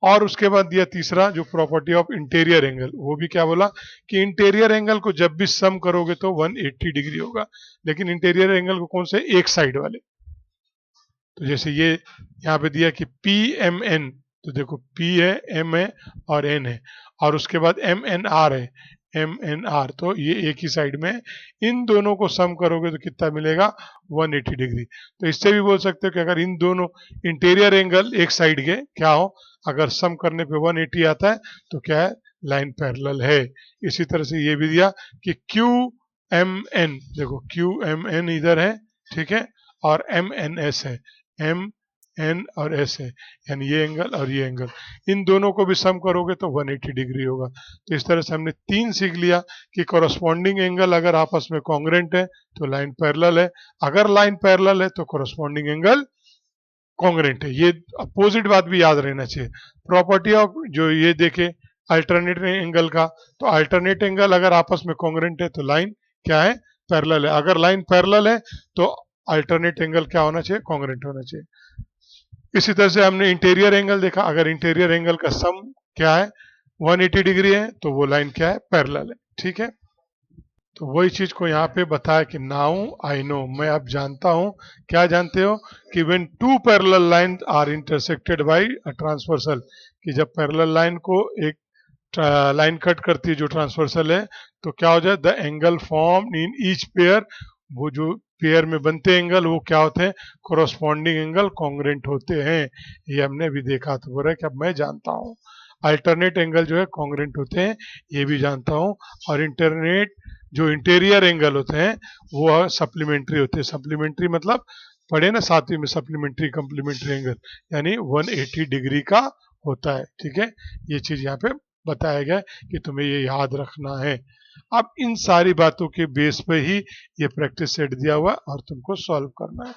और उसके बाद दिया तीसरा जो प्रॉपर्टी ऑफ इंटीरियर एंगल, वो भी क्या बोला कि इंटीरियर एंगल को जब भी सम करोगे तो 180 डिग्री होगा, लेकिन इंटीरियर एंगल को कौन से, एक साइड वाले। तो जैसे ये यहाँ पे दिया कि PMN, तो देखो P है, M है और N है, और उसके बाद MNR है, MNR, तो ये एक ही साइड में है। इन दोनों को सम करोगे तो कितना मिलेगा, 180 डिग्री। तो इससे भी बोल सकते हो कि अगर इन दोनों इंटीरियर एंगल एक साइड के क्या हो, अगर सम करने पे 180 आता है तो क्या है, लाइन पैरेलल है। इसी तरह से ये भी दिया कि QMN, देखो QMN इधर है, ठीक है, और MNS है, MN और S है, यानी ये एंगल और ये एंगल, इन दोनों को भी सम करोगे तो 180 डिग्री होगा। तो इस तरह से हमने 3 सीख लिया कि कॉरस्पॉन्डिंग एंगल अगर आपस में कॉन्ग्रुएंट है तो लाइन पैरेलल है, अगर लाइन पैरेलल है तो कॉरस्पॉन्डिंग एंगल कॉन्ग्रुएंट है। ये अपोजिट बात भी याद रहना चाहिए। प्रॉपर्टी ऑफ जो ये देखे अल्टरनेट एंगल का, तो अल्टरनेट एंगल अगर आपस में कॉन्ग्रुएंट है तो लाइन क्या है, पैरेलल है, अगर लाइन पैरेलल है तो अल्टरनेट एंगल क्या होना चाहिए, कॉन्ग्रुएंट होना चाहिए। इसी तरह से हमने इंटीरियर एंगल देखा, अगर इंटीरियर एंगल का सम क्या है, 180 डिग्री है, तो वो लाइन क्या है, पैरेलल है। ठीक है, तो वही चीज को यहाँ पे बताया कि नाउ आई नो, मैं अब जानता हूँ। क्या जानते हो कि when two parallel line are intersected by a transversal, कि जब पैरेलल लाइन को एक लाइन कट करती है जो ट्रांसवर्सल है, तो क्या हो जाए, the angle form in each pair, वो जो पेयर में बनते एंगल वो क्या होते हैं, कोरोस्पॉन्डिंग एंगल कॉन्ग्रुएंट होते हैं। ये हमने भी देखा, तो बोल रहा है कि अब मैं जानता हूँ अल्टरनेट एंगल जो है कॉन्ग्रुएंट होते हैं, ये भी जानता हूँ। और इंटरनेट जो इंटीरियर एंगल होते हैं वो सप्लीमेंट्री होते हैं। सप्लीमेंट्री मतलब पढ़े ना सातवीं में, सप्लीमेंट्री कम्प्लीमेंट्री एंगल, यानी 180 डिग्री का होता है। ठीक है, ये चीज यहाँ पे बताया गया कि तुम्हें ये याद रखना है। अब इन सारी बातों के बेस पे ही ये प्रैक्टिस सेट दिया हुआ और तुमको सॉल्व करना है।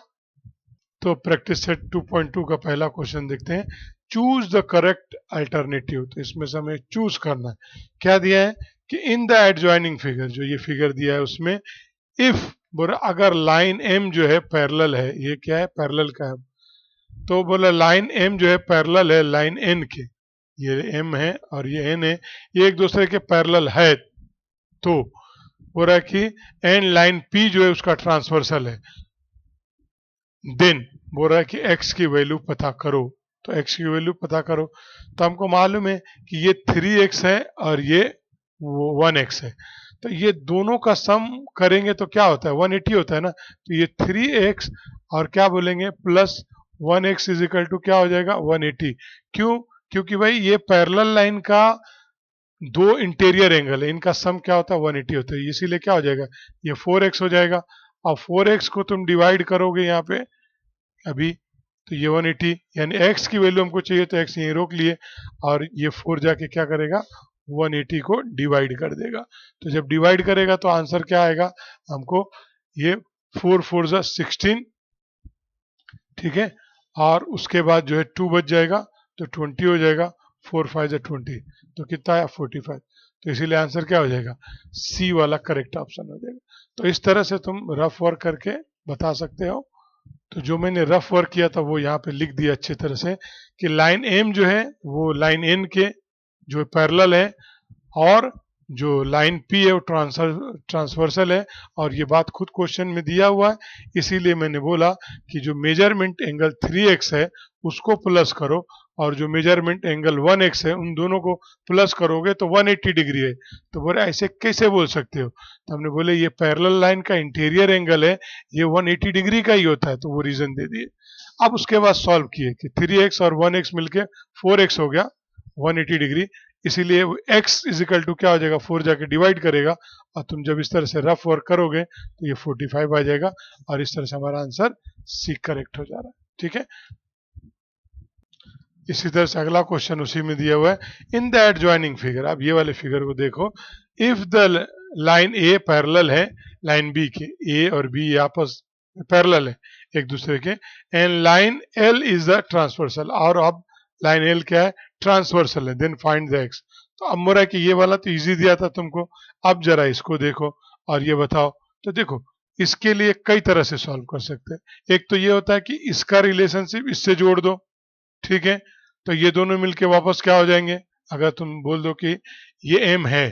तो प्रैक्टिस सेट 2.2 का पहला क्वेश्चन देखते हैं, चूज द करेक्ट अल्टरनेटिव। तो इसमें से हमें चूज करना है। क्या दिया है कि इन द एडजॉइनिंग फिगर, जो ये फिगर दिया है उसमें, इफ बोला अगर लाइन एम जो है पैरेलल है, ये क्या है, पैरेलल का है, तो बोला लाइन एम जो है पैरेलल है लाइन एन के, ये एम है और ये एन है, ये एक दूसरे के पैरेलल है, तो बोल रहा है कि एन लाइन पी जो है उसका ट्रांसवर्सल है, देन बोल रहा है कि x की वैल्यू पता करो। तो x की वैल्यू पता करो, तो हमको मालूम है कि ये 3x है और ये 1x है, तो ये दोनों का सम करेंगे तो क्या होता है, 180 होता है ना। तो ये 3x और क्या बोलेंगे plus 1x is equal to क्या हो जाएगा, 180। क्यों, क्योंकि भाई ये पैरेलल लाइन का दो इंटीरियर एंगल है, इनका सम क्या होता है, 180 होता है, इसीलिए क्या हो जाएगा, ये 4x हो जाएगा। और 4x को तुम डिवाइड करोगे यहाँ पे अभी, तो ये 180, यानी x की वैल्यू हमको चाहिए, तो x यहीं रोक लिए, और ये 4 जाके क्या करेगा, 180 को डिवाइड कर देगा। तो जब डिवाइड करेगा तो आंसर क्या आएगा हमको, ये 4 4 जा 16, ठीक है, और उसके बाद जो है 2 बच जाएगा तो 20 हो जाएगा, 4 5 20, तो कितना आया 45। तो इसीलिए आंसर क्या हो जाएगा, सी वाला करेक्ट ऑप्शन हो जाएगा। तो इस तरह से तुम रफ वर्क करके बता सकते हो। तो जो मैंने रफ वर्क किया था वो यहाँ पे लिख दिया अच्छी तरह से कि लाइन एम जो है वो लाइन एन के जो पैरेलल है, और जो लाइन पी है वो ट्रांसवर्सल है, और ये बात खुद क्वेश्चन में दिया हुआ है, इसीलिए मैंने बोला कि जो मेजरमेंट एंगल 3x है उसको प्लस करो, और जो मेजरमेंट एंगल 1x है उन दोनों को प्लस करोगे तो 180 डिग्री है। तो बोले ऐसे कैसे बोल सकते हो, तो हमने बोले ये पैरेलल लाइन का इंटीरियर एंगल है, ये 180 डिग्री का ही होता है, तो वो रीजन दे दिए। अब उसके बाद सॉल्व किए कि 3x और 1x मिलके 4x हो गया 180 डिग्री, इसीलिए x इज इक्वल टू क्या हो जाएगा, 4 जाके डिवाइड करेगा, और तुम जब इस तरह से रफ वर्क करोगे तो ये 45 आ जाएगा, और इस तरह से हमारा आंसर सी करेक्ट हो जा रहा है। ठीक है, इसी तरह से अगला क्वेश्चन उसी में दिया हुआ है, इन द एडजॉइनिंग फिगर। अब ये वाले फिगर को देखो, if the line A parallel है लाइन बी के, ए और बी आपस में पैरेलल है एक दूसरे के, and line L is the transversal, और अब लाइन एल क्या है, ट्रांसवर्सल है, देन फाइंड द एक्स। तो अब मोरा कि ये वाला तो इजी दिया था तुमको, अब जरा इसको देखो और ये बताओ। तो देखो इसके लिए कई तरह से सॉल्व कर सकते हैं। एक तो ये होता है कि इसका रिलेशनशिप इससे जोड़ दो, ठीक है, तो ये दोनों मिलके वापस क्या हो जाएंगे, अगर तुम बोल दो कि ये m है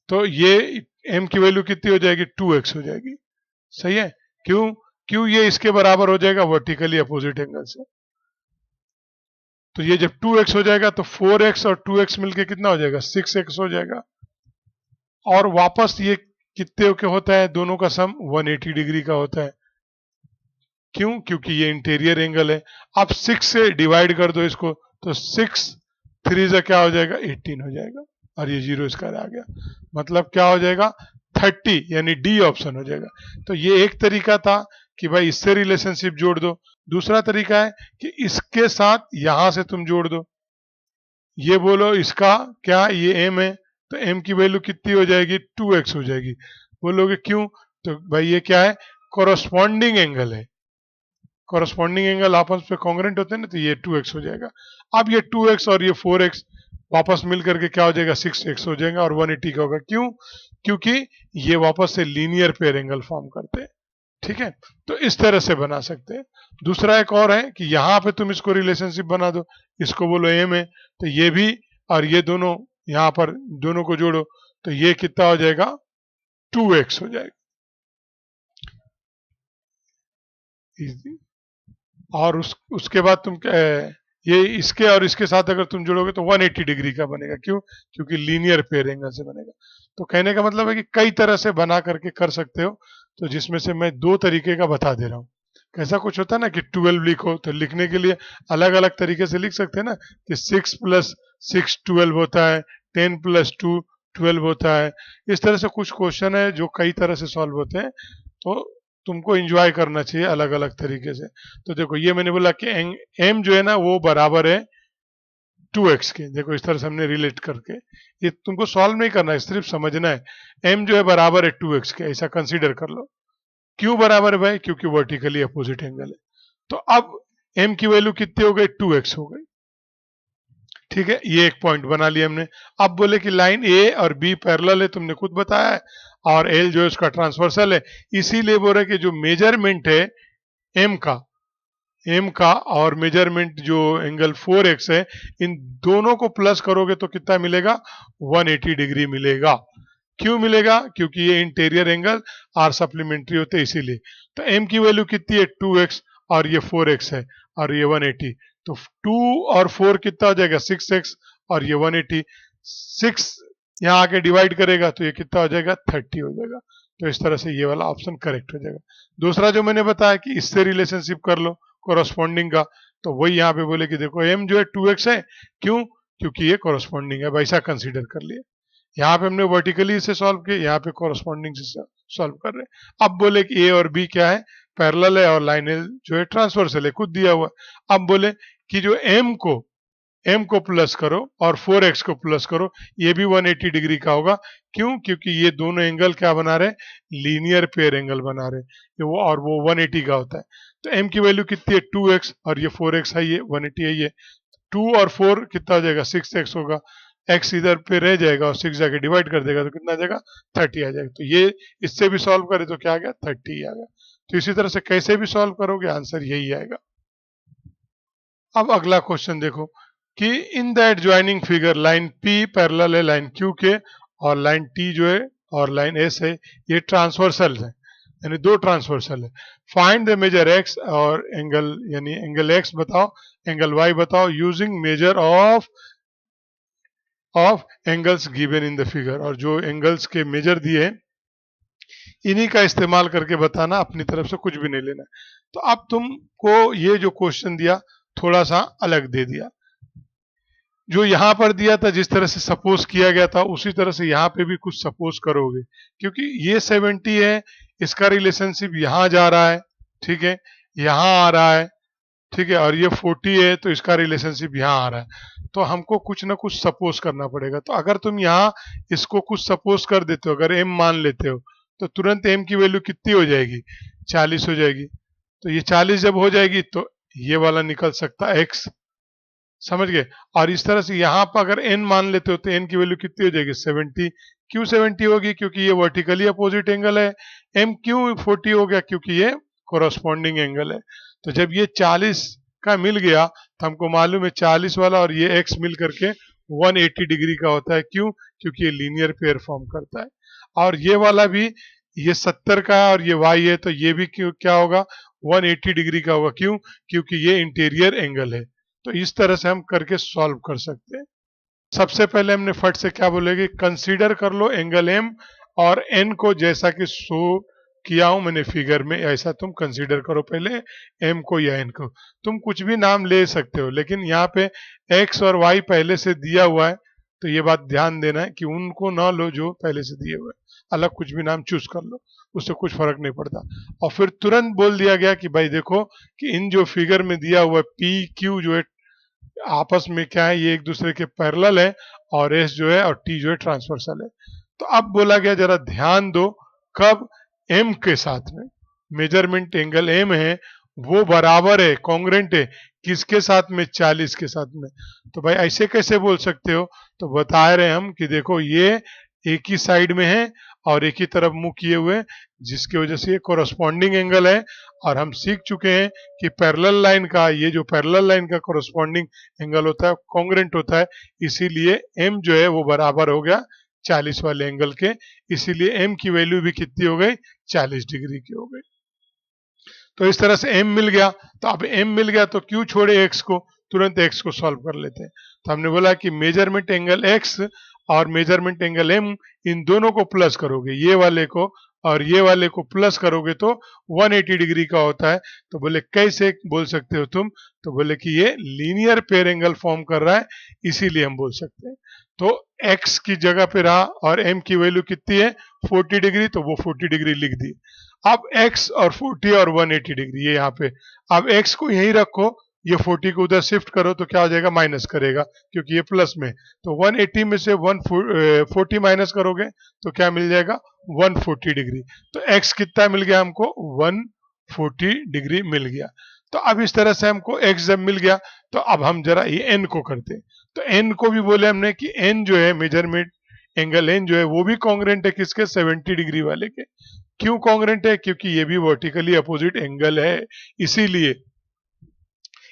तो ये m की वैल्यू कितनी हो जाएगी, 2x हो जाएगी। सही है, क्यों, क्यों ये इसके बराबर हो जाएगा वर्टिकली अपोजिट एंगल से। तो ये जब 2x हो जाएगा तो 4x और 2x मिलके कितना हो जाएगा, 6x हो जाएगा। और वापस ये कितने के होता है, दोनों का सम 180 डिग्री का होता है। क्यों, क्योंकि ये इंटीरियर एंगल है। अब 6 से डिवाइड कर दो इसको, तो 6 3 से क्या हो जाएगा, 18 हो जाएगा, और ये 0 इसका आ गया, मतलब क्या हो जाएगा 30, यानी डी ऑप्शन हो जाएगा। तो ये एक तरीका था कि भाई इससे रिलेशनशिप जोड़ दो। दूसरा तरीका है कि इसके साथ यहां से तुम जोड़ दो, ये बोलो इसका क्या, ये एम है तो एम की वैल्यू कितनी हो जाएगी, 2x हो जाएगी। बोलोगे क्यों, तो भाई ये क्या है, कोरोस्पॉन्डिंग एंगल है, कोरस्पॉन्डिंग एंगल आपस में कॉन्ग्रेंट होते हैं ना, तो ये 2x हो जाएगा। अब ये 2x और ये 4x वापस मिल करके क्या हो जाएगा, 6x हो जाएगा, और 180 का होगा। क्यों, क्योंकि ये वापस से लीनियर पेयर एंगल फॉर्म करते हैं। ठीक है, तो इस तरह से बना सकते हैं। दूसरा एक और है कि यहाँ पे तुम इसको रिलेशनशिप बना दो, इसको बोलो एम है तो ये भी और ये दोनों यहाँ पर दोनों को जोड़ो, तो ये कितना हो जाएगा, 2x हो जाएगा। और उसके बाद तुम ये इसके और इसके साथ अगर तुम जोड़ोगे तो 180 डिग्री का बनेगा। क्यों, क्योंकि लीनियर पेयर एंगल से बनेगा। तो कहने का मतलब है कि कई तरह से बना करके कर सकते हो, तो जिसमें से मैं 2 तरीके का बता दे रहा हूँ। कैसा कुछ होता है ना कि 12 लिखो, तो लिखने के लिए अलग अलग तरीके से लिख सकते हैं ना, कि 6 + 6 12 होता है, 10 + 2 12 होता है। इस तरह से कुछ क्वेश्चन है जो कई तरह से सॉल्व होते हैं, तो तुमको एंजॉय करना चाहिए अलग अलग तरीके से। तो देखो ये मैंने बोला कि एम जो है ना वो बराबर है 2x के, देखो इस तरह से हमने रिलेट करके, ये तुमको सॉल्व नहीं करना है, सिर्फ समझना है। एम जो है बराबर है 2x के, ऐसा कंसीडर कर लो। क्यों बराबर है भाई, क्योंकि वर्टिकली अपोजिट एंगल है। तो अब एम की वैल्यू कितनी हो गई, 2x हो गई। ठीक है, ये एक पॉइंट बना लिया हमने। अब बोले कि लाइन ए और बी पैरेलल है, तुमने खुद बताया है, और एल जो है उसका ट्रांसवर्सल है, इसीलिए बोल रहे कि जो मेजरमेंट है एम का, एम का और मेजरमेंट जो एंगल 4x है, इन दोनों को प्लस करोगे तो कितना मिलेगा, 180 डिग्री मिलेगा। क्यों मिलेगा, क्योंकि ये इंटीरियर एंगल आर सप्लीमेंट्री होते हैं इसीलिए। तो एम की वैल्यू कितनी है, 2x, और ये 4x है, और ये 180, तो 2 और 4 कितना हो जाएगा, 6x, और ये 180, 6 यहाँ आके डिवाइड करेगा तो ये कितना हो जाएगा, 30 हो जाएगा। तो इस तरह से ये वाला ऑप्शन करेक्ट हो जाएगा। दूसरा जो मैंने बताया कि इससे रिलेशनशिप कर लो कोरस्पॉन्डिंग का, तो वही यहाँ पे बोले कि देखो एम जो है 2x है, क्यों, क्योंकि ये कोरस्पॉन्डिंग है, वैसा कंसीडर कर लिया। यहाँ पे हमने वर्टिकली से सॉल्व किया, यहाँ पे कोरस्पॉन्डिंग से सॉल्व कर रहे हैं। अब बोले कि ए और बी क्या है, पैरेलल है, और लाइन एल जो है ट्रांसवर्सल है, खुद दिया हुआ। अब बोले कि जो एम को प्लस करो और 4x को प्लस करो, ये भी 180 डिग्री का होगा। क्यों, क्योंकि ये दोनों एंगल क्या बना रहे, लीनियर पेयर एंगल बना रहे, वो और वो 180 का होता है। तो m की वैल्यू कितनी है 2x और ये 4x है, ये 180 है, ये 2 और 4 कितना हो जाएगा 6x होगा, x इधर पे रह जाएगा और 6 जाके डिवाइड कर देगा तो कितना आ जाएगा 30 आ जाएगा। तो ये इससे भी सॉल्व करे तो क्या आ गया 30 आ गया। तो इसी तरह से कैसे भी सॉल्व करोगे आंसर यही आएगा। अब अगला क्वेश्चन देखो कि in the adjoining figure line P parallel है लाइन Q के और लाइन T जो है और लाइन S है ये ट्रांसवर्सल है, यानी दो ट्रांसवर्सल है। फाइंड द मेजर x और एंगल यानी एंगल x बताओ, एंगल y बताओ using measure of angles given in the figure. और जो एंगल्स के मेजर दिए हैं इन्हीं का इस्तेमाल करके बताना, अपनी तरफ से कुछ भी नहीं लेना। तो अब तुमको ये जो क्वेश्चन दिया थोड़ा सा अलग दे दिया, जो यहां पर दिया था जिस तरह से सपोज किया गया था उसी तरह से यहां पे भी कुछ सपोज करोगे, क्योंकि ये 70 है इसका रिलेशनशिप यहां जा रहा है, ठीक है, यहां आ रहा है, ठीक है, और ये 40 है तो इसका रिलेशनशिप यहाँ आ रहा है। तो हमको कुछ ना कुछ सपोज करना पड़ेगा। तो अगर तुम यहाँ इसको कुछ सपोज कर देते हो, अगर m मान लेते हो तो तुरंत m की वैल्यू कितनी हो जाएगी 40 हो जाएगी। तो ये 40 जब हो जाएगी तो ये वाला निकल सकता है x, समझ गए। और इस तरह से यहाँ पर अगर n मान लेते हो तो n की वैल्यू कितनी हो जाएगी 70। क्यों 70 होगी, क्योंकि ये वर्टिकली अपोजिट एंगल है। m क्यों 40 हो गया, क्योंकि ये कोरस्पॉन्डिंग एंगल है। तो जब ये 40 का मिल गया तो हमको मालूम है 40 वाला और ये x मिल करके 180 डिग्री का होता है। क्यों, क्योंकि ये लीनियर पेयर फॉर्म करता है। और ये वाला भी ये 70 का है और ये y है तो ये भी क्यों क्या होगा 180 डिग्री का होगा। क्यों, क्योंकि ये इंटीरियर एंगल है। तो इस तरह से हम करके सॉल्व कर सकते हैं। सबसे पहले हमने फट से क्या बोलेगी, कंसीडर कर लो एंगल m और n को जैसा कि शो किया हूं मैंने फिगर में, ऐसा तुम कंसीडर करो पहले m को या n को। तुम कुछ भी नाम ले सकते हो लेकिन यहाँ पे x और y पहले से दिया हुआ है, तो ये बात ध्यान देना है कि उनको ना लो जो पहले से दिए हुए, अलग कुछ भी नाम चूज कर लो, उससे कुछ फर्क नहीं पड़ता। और फिर तुरंत बोल दिया गया कि भाई देखो कि इन जो फिगर में दिया हुआ p q जो है आपस में क्या है, ये एक दूसरे के पैरेलल है और एस जो है और टी जो है ट्रांसवर्सल है। तो अब बोला गया जरा ध्यान दो, कब एम के साथ में मेजरमेंट एंगल एम है वो बराबर है कॉन्ग्रेंट है किसके साथ में 40 के साथ में। तो भाई ऐसे कैसे बोल सकते हो, तो बता रहे हम कि देखो ये एक ही साइड में है और एक ही तरफ मुंह किए हुए, जिसकी वजह से ये कोरस्पॉन्डिंग एंगल है। और हम सीख चुके हैं कि पैरेलल लाइन का, ये जो पैरेलल लाइन का कोरस्पॉन्डिंग एंगल होता है कॉन्ग्रेंट होता है, इसीलिए m जो है वो बराबर हो गया 40 वाले एंगल के। इसीलिए m की वैल्यू भी कितनी हो गई 40 डिग्री की हो गई। तो इस तरह से m मिल गया। तो अब m मिल गया तो क्यों छोड़े x को, तुरंत x को सॉल्व कर लेते हैं। तो हमने बोला कि मेजरमेंट एंगल x और मेजरमेंट एंगल m इन दोनों को प्लस करोगे, ये वाले को और ये वाले को प्लस करोगे तो 180 डिग्री का होता है। तो बोले कैसे बोल सकते हो तुम, तो बोले कि ये लीनियर पेयर एंगल फॉर्म कर रहा है, इसीलिए हम बोल सकते हैं। तो x की जगह पे रहा और m की वैल्यू कितनी है 40 डिग्री, तो वो 40 डिग्री लिख दी। अब x और 40 और 180 डिग्री ये यहाँ पे, अब x को यहीं रखो, ये 40 को उधर शिफ्ट करो तो क्या हो जाएगा माइनस करेगा क्योंकि ये प्लस में। तो 180 में से 140 माइनस करोगे तो क्या मिल जाएगा 140 डिग्री। तो x कितना मिल गया हमको 140 डिग्री मिल गया। तो अब इस तरह से हमको x जब मिल गया तो अब हम जरा ये n को करते हैं। तो n को भी बोले हमने कि n जो है मेजरमेंट एंगल n जो है वो भी कॉन्ग्रेंट है किसके 70 डिग्री वाले के। क्यों कॉन्ग्रेंट है, क्योंकि ये भी वर्टिकली अपोजिट एंगल है, इसीलिए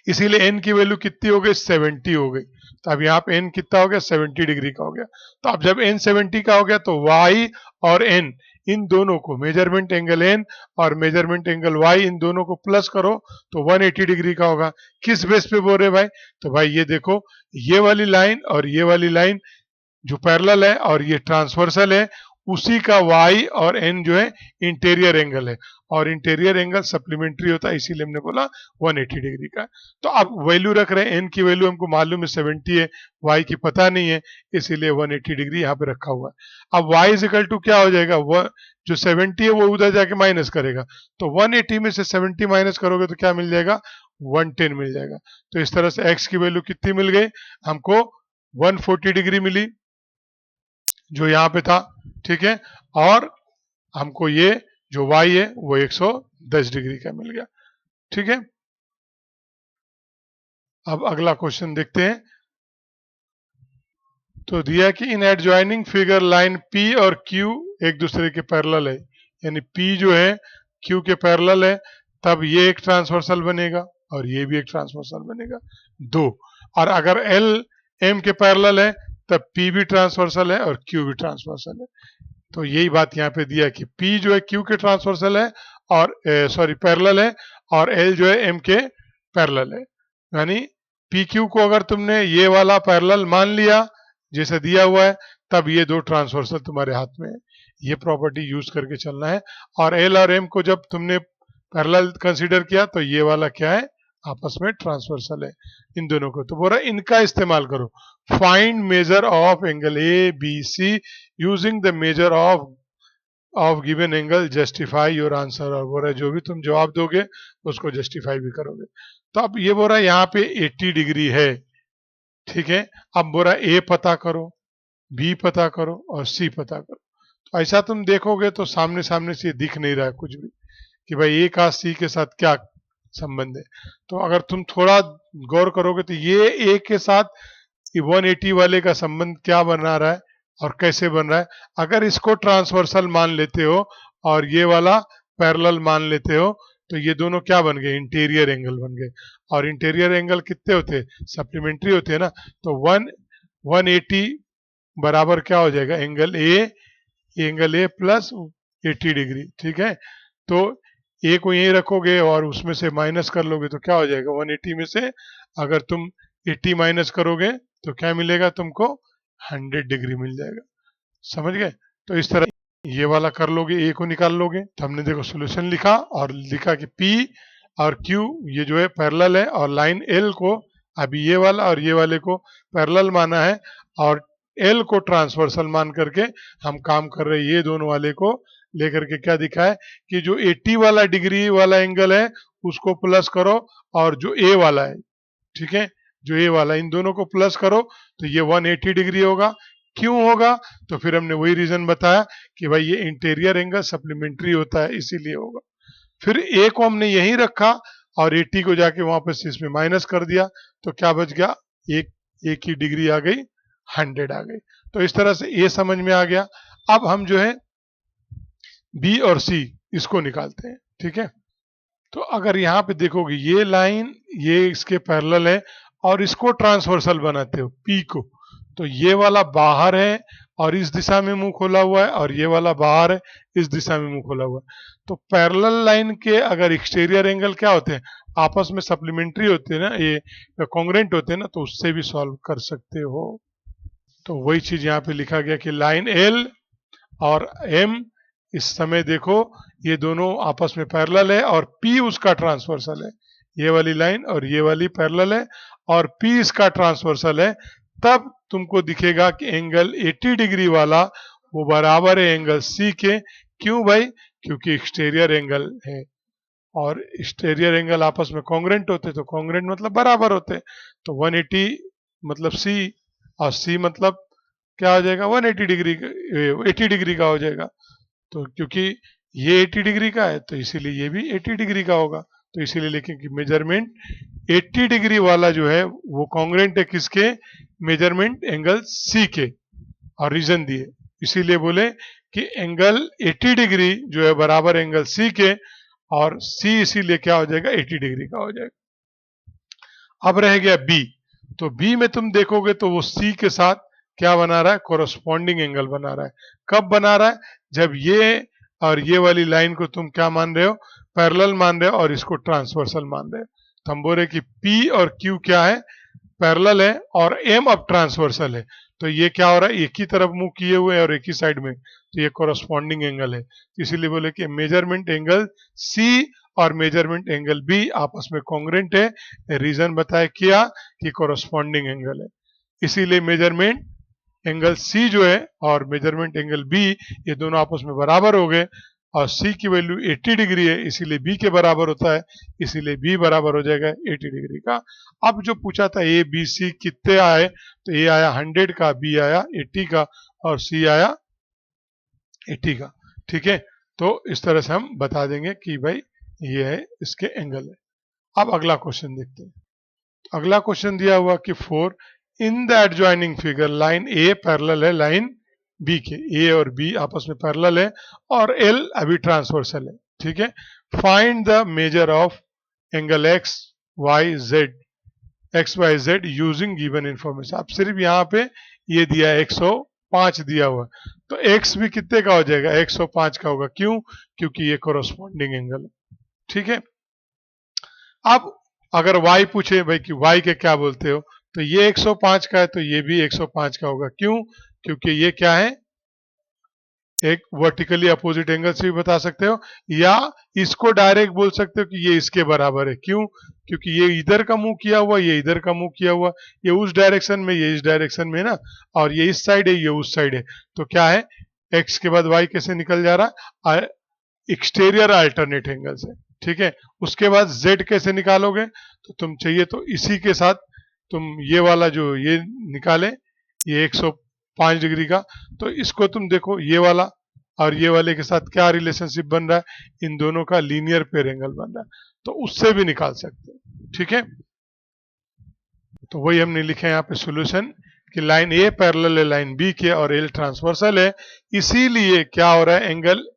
इसीलिए n की वैल्यू कितनी हो गई 70 हो गई। तो अब यहाँ पे n कितना हो गया 70 डिग्री का हो गया। तो अब जब n 70 का हो गया तो y और n इन दोनों को मेजरमेंट एंगल n और मेजरमेंट एंगल y इन दोनों को प्लस करो तो 180 डिग्री का होगा। किस बेस पे बोल रहे भाई, तो भाई ये देखो ये वाली लाइन और ये वाली लाइन जो पैरेलल है और ये ट्रांसवर्सल है, उसी का y और n जो है इंटीरियर एंगल है और इंटीरियर एंगल सप्लीमेंट्री होता है, इसीलिए हमने बोला 180 डिग्री का। तो अब वैल्यू रख रहे हैं, n की वैल्यू हमको मालूम है 70 है, y की पता नहीं है, इसीलिए 180 डिग्री यहाँ पे रखा हुआ है। अब y इज इक्वल टू क्या हो जाएगा, वो जो 70 है वो उधर जाके माइनस करेगा, तो 180 में से 70 माइनस करोगे तो क्या मिल जाएगा 110 मिल जाएगा। तो इस तरह से x की वैल्यू कितनी मिल गई हमको 140 डिग्री मिली जो यहाँ पे था, ठीक है, और हमको ये जो y है वो 110 डिग्री का मिल गया। ठीक है। अब अगला क्वेश्चन देखते हैं। तो दिया कि in adjoining figure line P और Q एक दूसरे के पैरेलल है, यानी P जो है Q के पैरेलल है, तब ये एक ट्रांसवर्सल बनेगा और ये भी एक ट्रांसवर्सल बनेगा, दो। और अगर L M के पैरेलल है तब P भी ट्रांसवर्सल है और Q भी ट्रांसवर्सल है। तो यही बात यहाँ पे दिया कि P जो है Q के ट्रांसवर्सल है और सॉरी पैरेलल है, और L जो है M के पैरेलल है। यानी PQ को अगर तुमने ये वाला पैरेलल मान लिया जैसे दिया हुआ है, तब ये दो ट्रांसवर्सल तुम्हारे हाथ में है। ये प्रॉपर्टी यूज करके चलना है। और L और M को जब तुमने पैरेलल कंसीडर किया तो ये वाला क्या है, आपस में ट्रांसवर्सल है इन दोनों को। तो बोल रहा इनका इस्तेमाल करो, find measure of angle A B C using the measure of given angle, justify your answer. और बोल रहा है जो भी तुम जवाब दोगे उसको जस्टिफाई भी करोगे। तो अब ये बोल रहा है यहाँ पे 80 डिग्री है, ठीक है। अब बोल रहा है ए पता करो, बी पता करो और सी पता करो। तो ऐसा तुम देखोगे तो सामने सामने से दिख नहीं रहा है कुछ भी कि भाई ए का सी के साथ क्या संबंध है। तो अगर तुम थोड़ा गौर करोगे तो ये ए के साथ 180 वाले का संबंध क्या बना रहा है और कैसे बन रहा है। अगर इसको ट्रांसवर्सल मान लेते हो और ये वाला पैरेलल मान लेते हो तो ये दोनों क्या बन गए, इंटीरियर एंगल बन गए। और इंटीरियर एंगल कितने होते हैं, सप्लीमेंट्री होते हैं ना। तो 180 बराबर क्या हो जाएगा, एंगल ए प्लस 80 डिग्री, ठीक है। तो ए को यहीं रखोगे और उसमें से माइनस कर लोगे तो क्या हो जाएगा, 180 में से अगर तुम 80 माइनस करोगे तो क्या मिलेगा तुमको, 100 डिग्री मिल जाएगा। समझ गए। तो इस तरह ये वाला कर लोगे, ए को निकाल लोगे। तो हमने देखो सोल्यूशन लिखा और लिखा कि P और Q ये जो है पैरेलल है, और लाइन L को अभी ये वाला और ये वाले को पैरेलल माना है, और L को ट्रांसवर्सल मान करके हम काम कर रहे हैं। ये दोनों वाले को लेकर के क्या दिखा है कि जो 80 वाला डिग्री वाला एंगल है उसको प्लस करो, और जो ए वाला है, ठीक है, जो ए वाला, इन दोनों को प्लस करो तो ये 180 डिग्री होगा। क्यों होगा, तो फिर हमने वही रीजन बताया कि भाई ये इंटीरियर एंगल सप्लीमेंट्री होता है इसीलिए होगा। फिर ए को हमने यहीं रखा और 80 को जाके वहां पर इसमें माइनस कर दिया तो क्या बच गया, एक ही डिग्री आ गई, 100 आ गई। तो इस तरह से ए समझ में आ गया। अब हम जो है बी और सी इसको निकालते हैं, ठीक है। तो अगर यहाँ पे देखोगे ये लाइन ये इसके पैरेलल है और इसको ट्रांसवर्सल बनाते हो पी को, तो ये वाला बाहर है और इस दिशा में मुंह खोला हुआ है, और ये वाला बाहर है इस दिशा में मुंह खोला हुआ है। तो पैरेलल लाइन के अगर एक्सटीरियर एंगल क्या होते हैं, आपस में सप्लीमेंट्री होते हैं ना, ये कॉन्ग्रेंट होते हैं ना, तो उससे भी सॉल्व कर सकते हो। तो वही चीज यहाँ पे लिखा गया कि लाइन एल और एम इस समय देखो ये दोनों आपस में पैरेलल है और P उसका ट्रांसवर्सल है। ये वाली लाइन और ये वाली पैरेलल है और P इसका ट्रांसवर्सल है। तब तुमको दिखेगा कि एंगल 80 डिग्री वाला वो बराबर है एंगल C के। क्यों भाई, क्योंकि एक्सटीरियर एंगल है और एक्सटीरियर एंगल आपस में कॉन्ग्रेंट होते, तो कॉन्ग्रेंट मतलब बराबर होते। तो 180 मतलब C और C मतलब क्या हो जाएगा, 180 डिग्री 80 डिग्री का हो जाएगा। तो क्योंकि ये 80 डिग्री का है तो इसीलिए ये भी 80 डिग्री का होगा। तो इसीलिए लिखें कि मेजरमेंट 80 डिग्री वाला जो है वो कॉन्ग्रेंट है किसके, मेजरमेंट एंगल सी के। और रीजन दिए, इसीलिए बोले कि एंगल 80 डिग्री जो है बराबर एंगल सी के, और सी इसीलिए क्या हो जाएगा, 80 डिग्री का हो जाएगा। अब रह गया बी। तो बी में तुम देखोगे तो वो सी के साथ क्या बना रहा है, कोरस्पॉन्डिंग एंगल बना रहा है। कब बना रहा है, जब ये और ये वाली लाइन को तुम क्या मान रहे हो, पैरेलल मान रहे हो और इसको ट्रांसवर्सल मान रहे हो। तो हम बोल रहे कि P और Q क्या है, पैरेलल है, और M अब ट्रांसवर्सल है। तो ये क्या हो रहा है, एक ही तरफ मुंह किए हुए और एक ही साइड में, तो ये कोरस्पॉन्डिंग एंगल है। इसीलिए बोले कि मेजरमेंट एंगल C और मेजरमेंट एंगल B आपस में कॉन्ग्रेंट है। रीजन बताया किया कि कोरस्पॉन्डिंग एंगल है, इसीलिए मेजरमेंट एंगल C जो है और मेजरमेंट एंगल B ये दोनों आपस में बराबर हो गए, और C की वैल्यू 80 डिग्री है इसीलिए B के बराबर होता है, इसीलिए B बराबर हो जाएगा 80 डिग्री का। अब जो पूछा था A B C कितने आए, तो A आया 100 का, B आया 80 का और C आया 80 का, ठीक है। तो इस तरह से हम बता देंगे कि भाई ये है इसके एंगल है। अब अगला क्वेश्चन देखते हैं। अगला क्वेश्चन दिया हुआ कि 4 इन the adjoining figure line A parallel है लाइन बी के, ए और बी आपस में पैरेलल है और एल अभी ट्रांसवर्सल है, ठीक है। Find the measure of angle X Y Z, X Y Z using given information. अब सिर्फ यहाँ पे ये दिया है 105 दिया हुआ, तो एक्स भी कितने का हो जाएगा, 105 का होगा। क्यों? क्योंकि ये कोरोस्पॉन्डिंग एंगल है, ठीक है। अब अगर y पूछे भाई कि y के क्या बोलते हो, तो ये 105 का है तो ये भी 105 का होगा। क्यों? क्योंकि ये क्या है, एक वर्टिकली अपोजिट एंगल से भी बता सकते हो, या इसको डायरेक्ट बोल सकते हो कि ये इसके बराबर है। क्यों? क्योंकि ये इधर का मुंह किया हुआ, ये इधर का मुंह किया हुआ, ये उस डायरेक्शन में, ये इस डायरेक्शन में ना, और ये इस साइड है, ये उस साइड है। तो क्या है, x के बाद y कैसे निकल जा रहा है, एक्सटीरियर अल्टरनेट एंगल से, ठीक है। उसके बाद z कैसे निकालोगे, तो तुम चाहिए तो इसी के साथ तुम ये वाला जो ये निकाले, ये 105 डिग्री का, तो इसको तुम देखो, ये वाला और ये वाले के साथ क्या रिलेशनशिप बन रहा है, इन दोनों का लीनियर पेयर एंगल बन रहा है, तो उससे भी निकाल सकते हो, ठीक है। तो वही हमने लिखे यहाँ पे सोल्यूशन कि लाइन ए पैरेलल है लाइन बी के और एल ट्रांसवर्सल है, इसीलिए क्या हो रहा है, एंगल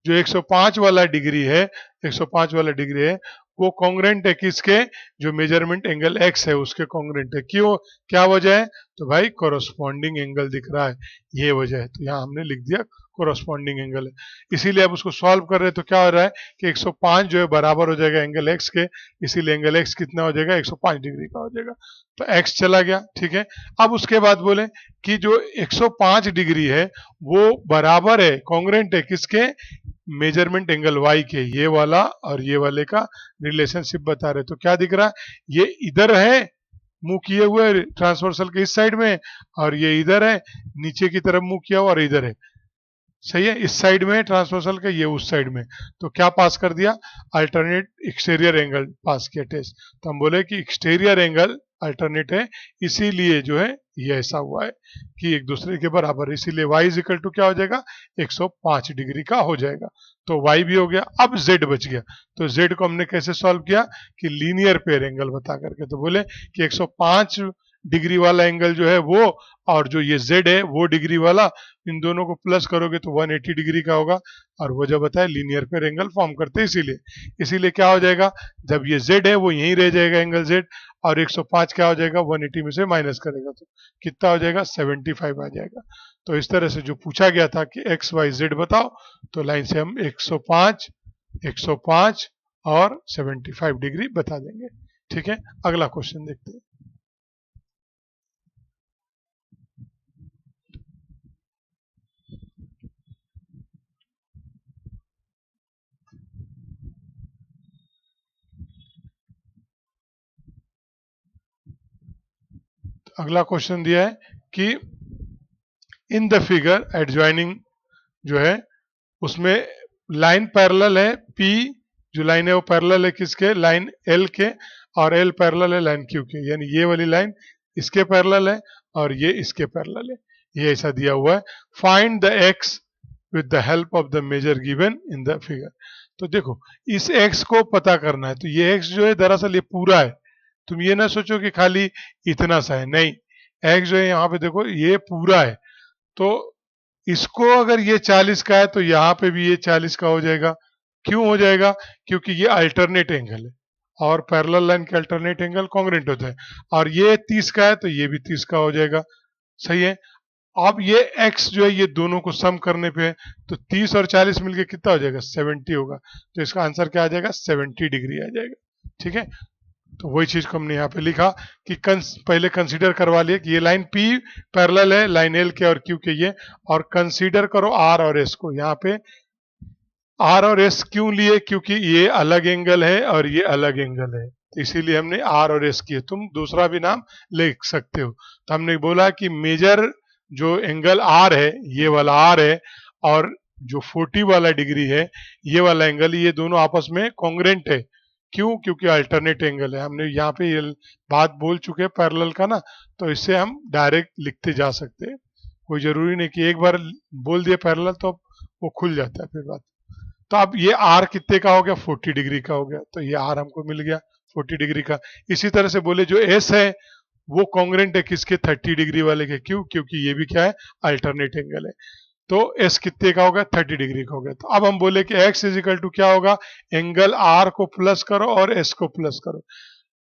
जो 105 वाला डिग्री है, 105 वाला डिग्री है, वो कॉन्ग्रेंट है किसके, जो मेजरमेंट एंगल एक्स है उसके कॉन्ग्रेंट है। क्यों, क्या वजह है, तो भाई कोरोस्पॉन्डिंग एंगल दिख रहा है, ये वजह है। तो यहाँ हमने लिख दिया कोरोस्पॉन्डिंग एंगल है, इसीलिए अब उसको सॉल्व कर रहे हैं। तो क्या हो रहा है कि 105 जो है बराबर हो जाएगा एंगल एक्स के, इसीलिए एंगल एक्स कितना हो जाएगा, 105 डिग्री का हो जाएगा। तो एक्स चला गया, ठीक है। अब उसके बाद बोले कि जो 105 डिग्री है वो बराबर है, कॉन्ग्रेंट है किसके, मेजरमेंट एंगल वाई के, ये वाला और ये वाले का रिलेशनशिप बता रहे। तो क्या दिख रहा है, ये इधर है मुंह किए हुए ट्रांसवर्सल के इस साइड में, और ये इधर है नीचे की तरफ मुंह किया हुआ और इधर है, सही है, इस साइड में ट्रांसवर्सल के, ये उस साइड में। तो क्या पास कर दिया, अल्टरनेट एक्सटीरियर एंगल पास किया टेस्ट। तो हम बोले कि एक्सटीरियर एंगल अल्टरनेट है, इसीलिए जो है ये ऐसा हुआ है कि एक दूसरे के बराबर है, इसीलिए y इज इक्वल टू क्या हो जाएगा, 105 डिग्री का हो जाएगा। तो y भी हो गया, अब z बच गया। तो z को हमने कैसे सॉल्व किया कि लीनियर पेयर एंगल बता करके, तो बोले कि 105 डिग्री वाला एंगल जो है वो, और जो ये z है वो डिग्री वाला, इन दोनों को प्लस करोगे तो 180 डिग्री का होगा, और वो जब बताया लीनियर पेयर एंगल फॉर्म करते हैं, इसीलिए क्या हो जाएगा, जब ये z है वो यहीं रह जाएगा एंगल z, और 105 क्या हो जाएगा, 180 में से माइनस करेगा तो कितना हो जाएगा, 75 आ जाएगा। तो इस तरह से जो पूछा गया था कि एक्स वाई जेड बताओ, तो लाइन से हम 105, 105 और 75 डिग्री बता देंगे, ठीक है। अगला क्वेश्चन देखते हैं। अगला क्वेश्चन दिया है कि इन द फिगर एडजॉइनिंग जो है उसमें लाइन पैरेलल है पी, जो लाइन है वो पैरेलल है किसके, लाइन एल के, और एल पैरेलल है लाइन क्यू के, यानी ये वाली लाइन इसके पैरेलल है और ये इसके पैरेलल है, ये ऐसा दिया हुआ है। Find the X with the help of the measure given in the figure. तो देखो इस एक्स को पता करना है, तो ये एक्स जो है दरअसल ये पूरा है, तुम ये ना सोचो कि खाली इतना सा है, नहीं, एक्स जो है यहाँ पे देखो ये पूरा है। तो इसको अगर ये 40 का है तो यहाँ पे भी ये 40 का हो जाएगा। क्यों हो जाएगा, क्योंकि ये अल्टरनेट एंगल है और पैरेलल लाइन के अल्टरनेट एंगल कॉन्ग्रेंट होता है, और ये 30 का है तो ये भी 30 का हो जाएगा, सही है। अब ये x जो है ये दोनों को सम करने पे है, तो 30 और 40 मिलके कितना हो जाएगा, 70 होगा। तो इसका आंसर क्या आ जाएगा, 70 डिग्री आ जाएगा, ठीक है। तो वही चीज को हमने यहाँ पे लिखा कि पहले कंसीडर करवा लिए कि ये लाइन P पैरेलल है लाइन L के और Q के, ये, और कंसीडर करो R और S को। यहाँ पे R और S क्यों लिए, क्योंकि ये अलग एंगल है और ये अलग एंगल है, तो इसीलिए हमने R और S किए। तुम दूसरा भी नाम लिख सकते हो। तो हमने बोला कि मेजर जो एंगल R है, ये वाला R है, और जो 40 वाला डिग्री है ये वाला एंगल, ये दोनों आपस में कॉन्ग्रेंट है। क्यों, क्योंकि अल्टरनेट एंगल है। हमने यहाँ पे ये बात बोल चुके हैं पैरेलल का ना, तो इससे हम डायरेक्ट लिखते जा सकते हैं, कोई जरूरी नहीं कि एक बार बोल दिया पैरेलल तो वो खुल जाता है फिर बात। तो अब ये आर कितने का हो गया, 40 डिग्री का हो गया, तो ये आर हमको मिल गया 40 डिग्री का। इसी तरह से बोले जो एस है वो कॉन्ग्रेंट है किसके, 30 डिग्री वाले के। क्यों? क्योंकि ये भी क्या है, अल्टरनेट एंगल है। तो एस कितने का होगा, 30 डिग्री का हो गया। तो अब हम बोले कि एक्स इज इक्वल टू क्या होगा, एंगल आर को प्लस करो और एस को प्लस करो।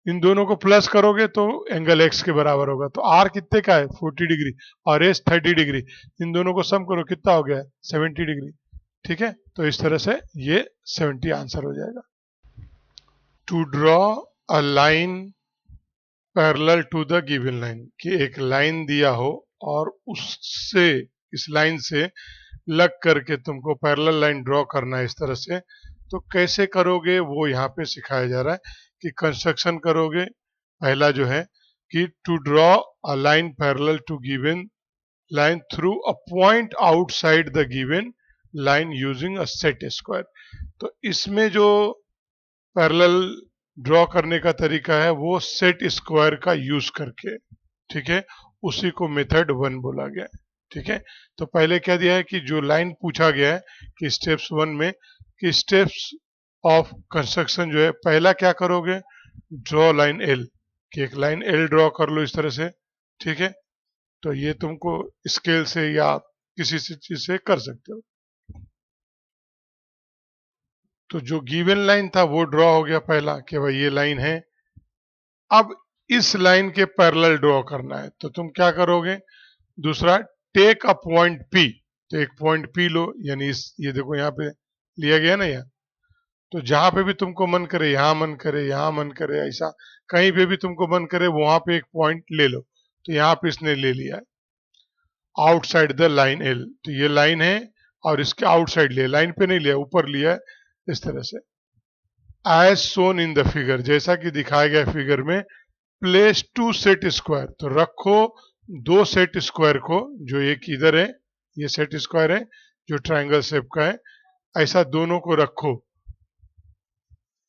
इन दोनों को प्लस करोगे तो एंगल एक्स के बराबर होगा। तो आर कितने का है, 40 डिग्री, और एस 30 डिग्री। इन दोनों को सम करो, कितना हो गया, 70 डिग्री। ठीक है, तो इस तरह से ये 70 आंसर हो जाएगा। To draw a line parallel to the given line, कि एक लाइन दिया हो और उससे, इस लाइन से लग करके तुमको पैरेलल लाइन ड्रॉ करना है इस तरह से। तो कैसे करोगे वो यहाँ पे सिखाया जा रहा है कि कंस्ट्रक्शन करोगे। पहला जो है कि to draw a line parallel to given line through a point outside the given line using a set square. तो इसमें जो पैरेलल ड्रॉ करने का तरीका है वो सेट स्क्वायर का यूज करके। ठीक है, उसी को मेथड 1 बोला गया है। ठीक है, तो पहले क्या दिया है कि जो लाइन पूछा गया है कि स्टेप्स 1 में, कि स्टेप्स ऑफ कंस्ट्रक्शन जो है, पहला क्या करोगे, ड्रॉ लाइन एल, कि एक लाइन एल ड्रॉ कर लो इस तरह से। ठीक है, तो ये तुमको स्केल से या किसी से चीज से कर सकते हो। तो जो गिवन लाइन था वो ड्रॉ हो गया पहला, कि भाई ये लाइन है। अब इस लाइन के पैरेलल ड्रॉ करना है, तो तुम क्या करोगे, दूसरा, टेक अ पॉइंट पी। तो एक पॉइंट पी लो, यानी इस, ये देखो यहाँ पे लिया गया ना यहाँ। तो जहां पे भी तुमको मन करे, यहां मन करे, यहां मन करे, ऐसा कहीं पे भी तुमको मन करे वहां पे एक पॉइंट ले लो। तो यहाँ पे इसने ले लिया है आउटसाइड द लाइन एल। तो ये लाइन है और इसके आउटसाइड लिया, लाइन पे नहीं लिया, ऊपर लिया है इस तरह से। As shown in the figure, जैसा कि दिखाया गया फिगर में, प्लेस टू सेट स्क्वायर। तो रखो दो सेट स्क्वायर को, जो एक इधर है, ये सेट स्क्वायर है जो ट्रायंगल शेप का है, ऐसा दोनों को रखो।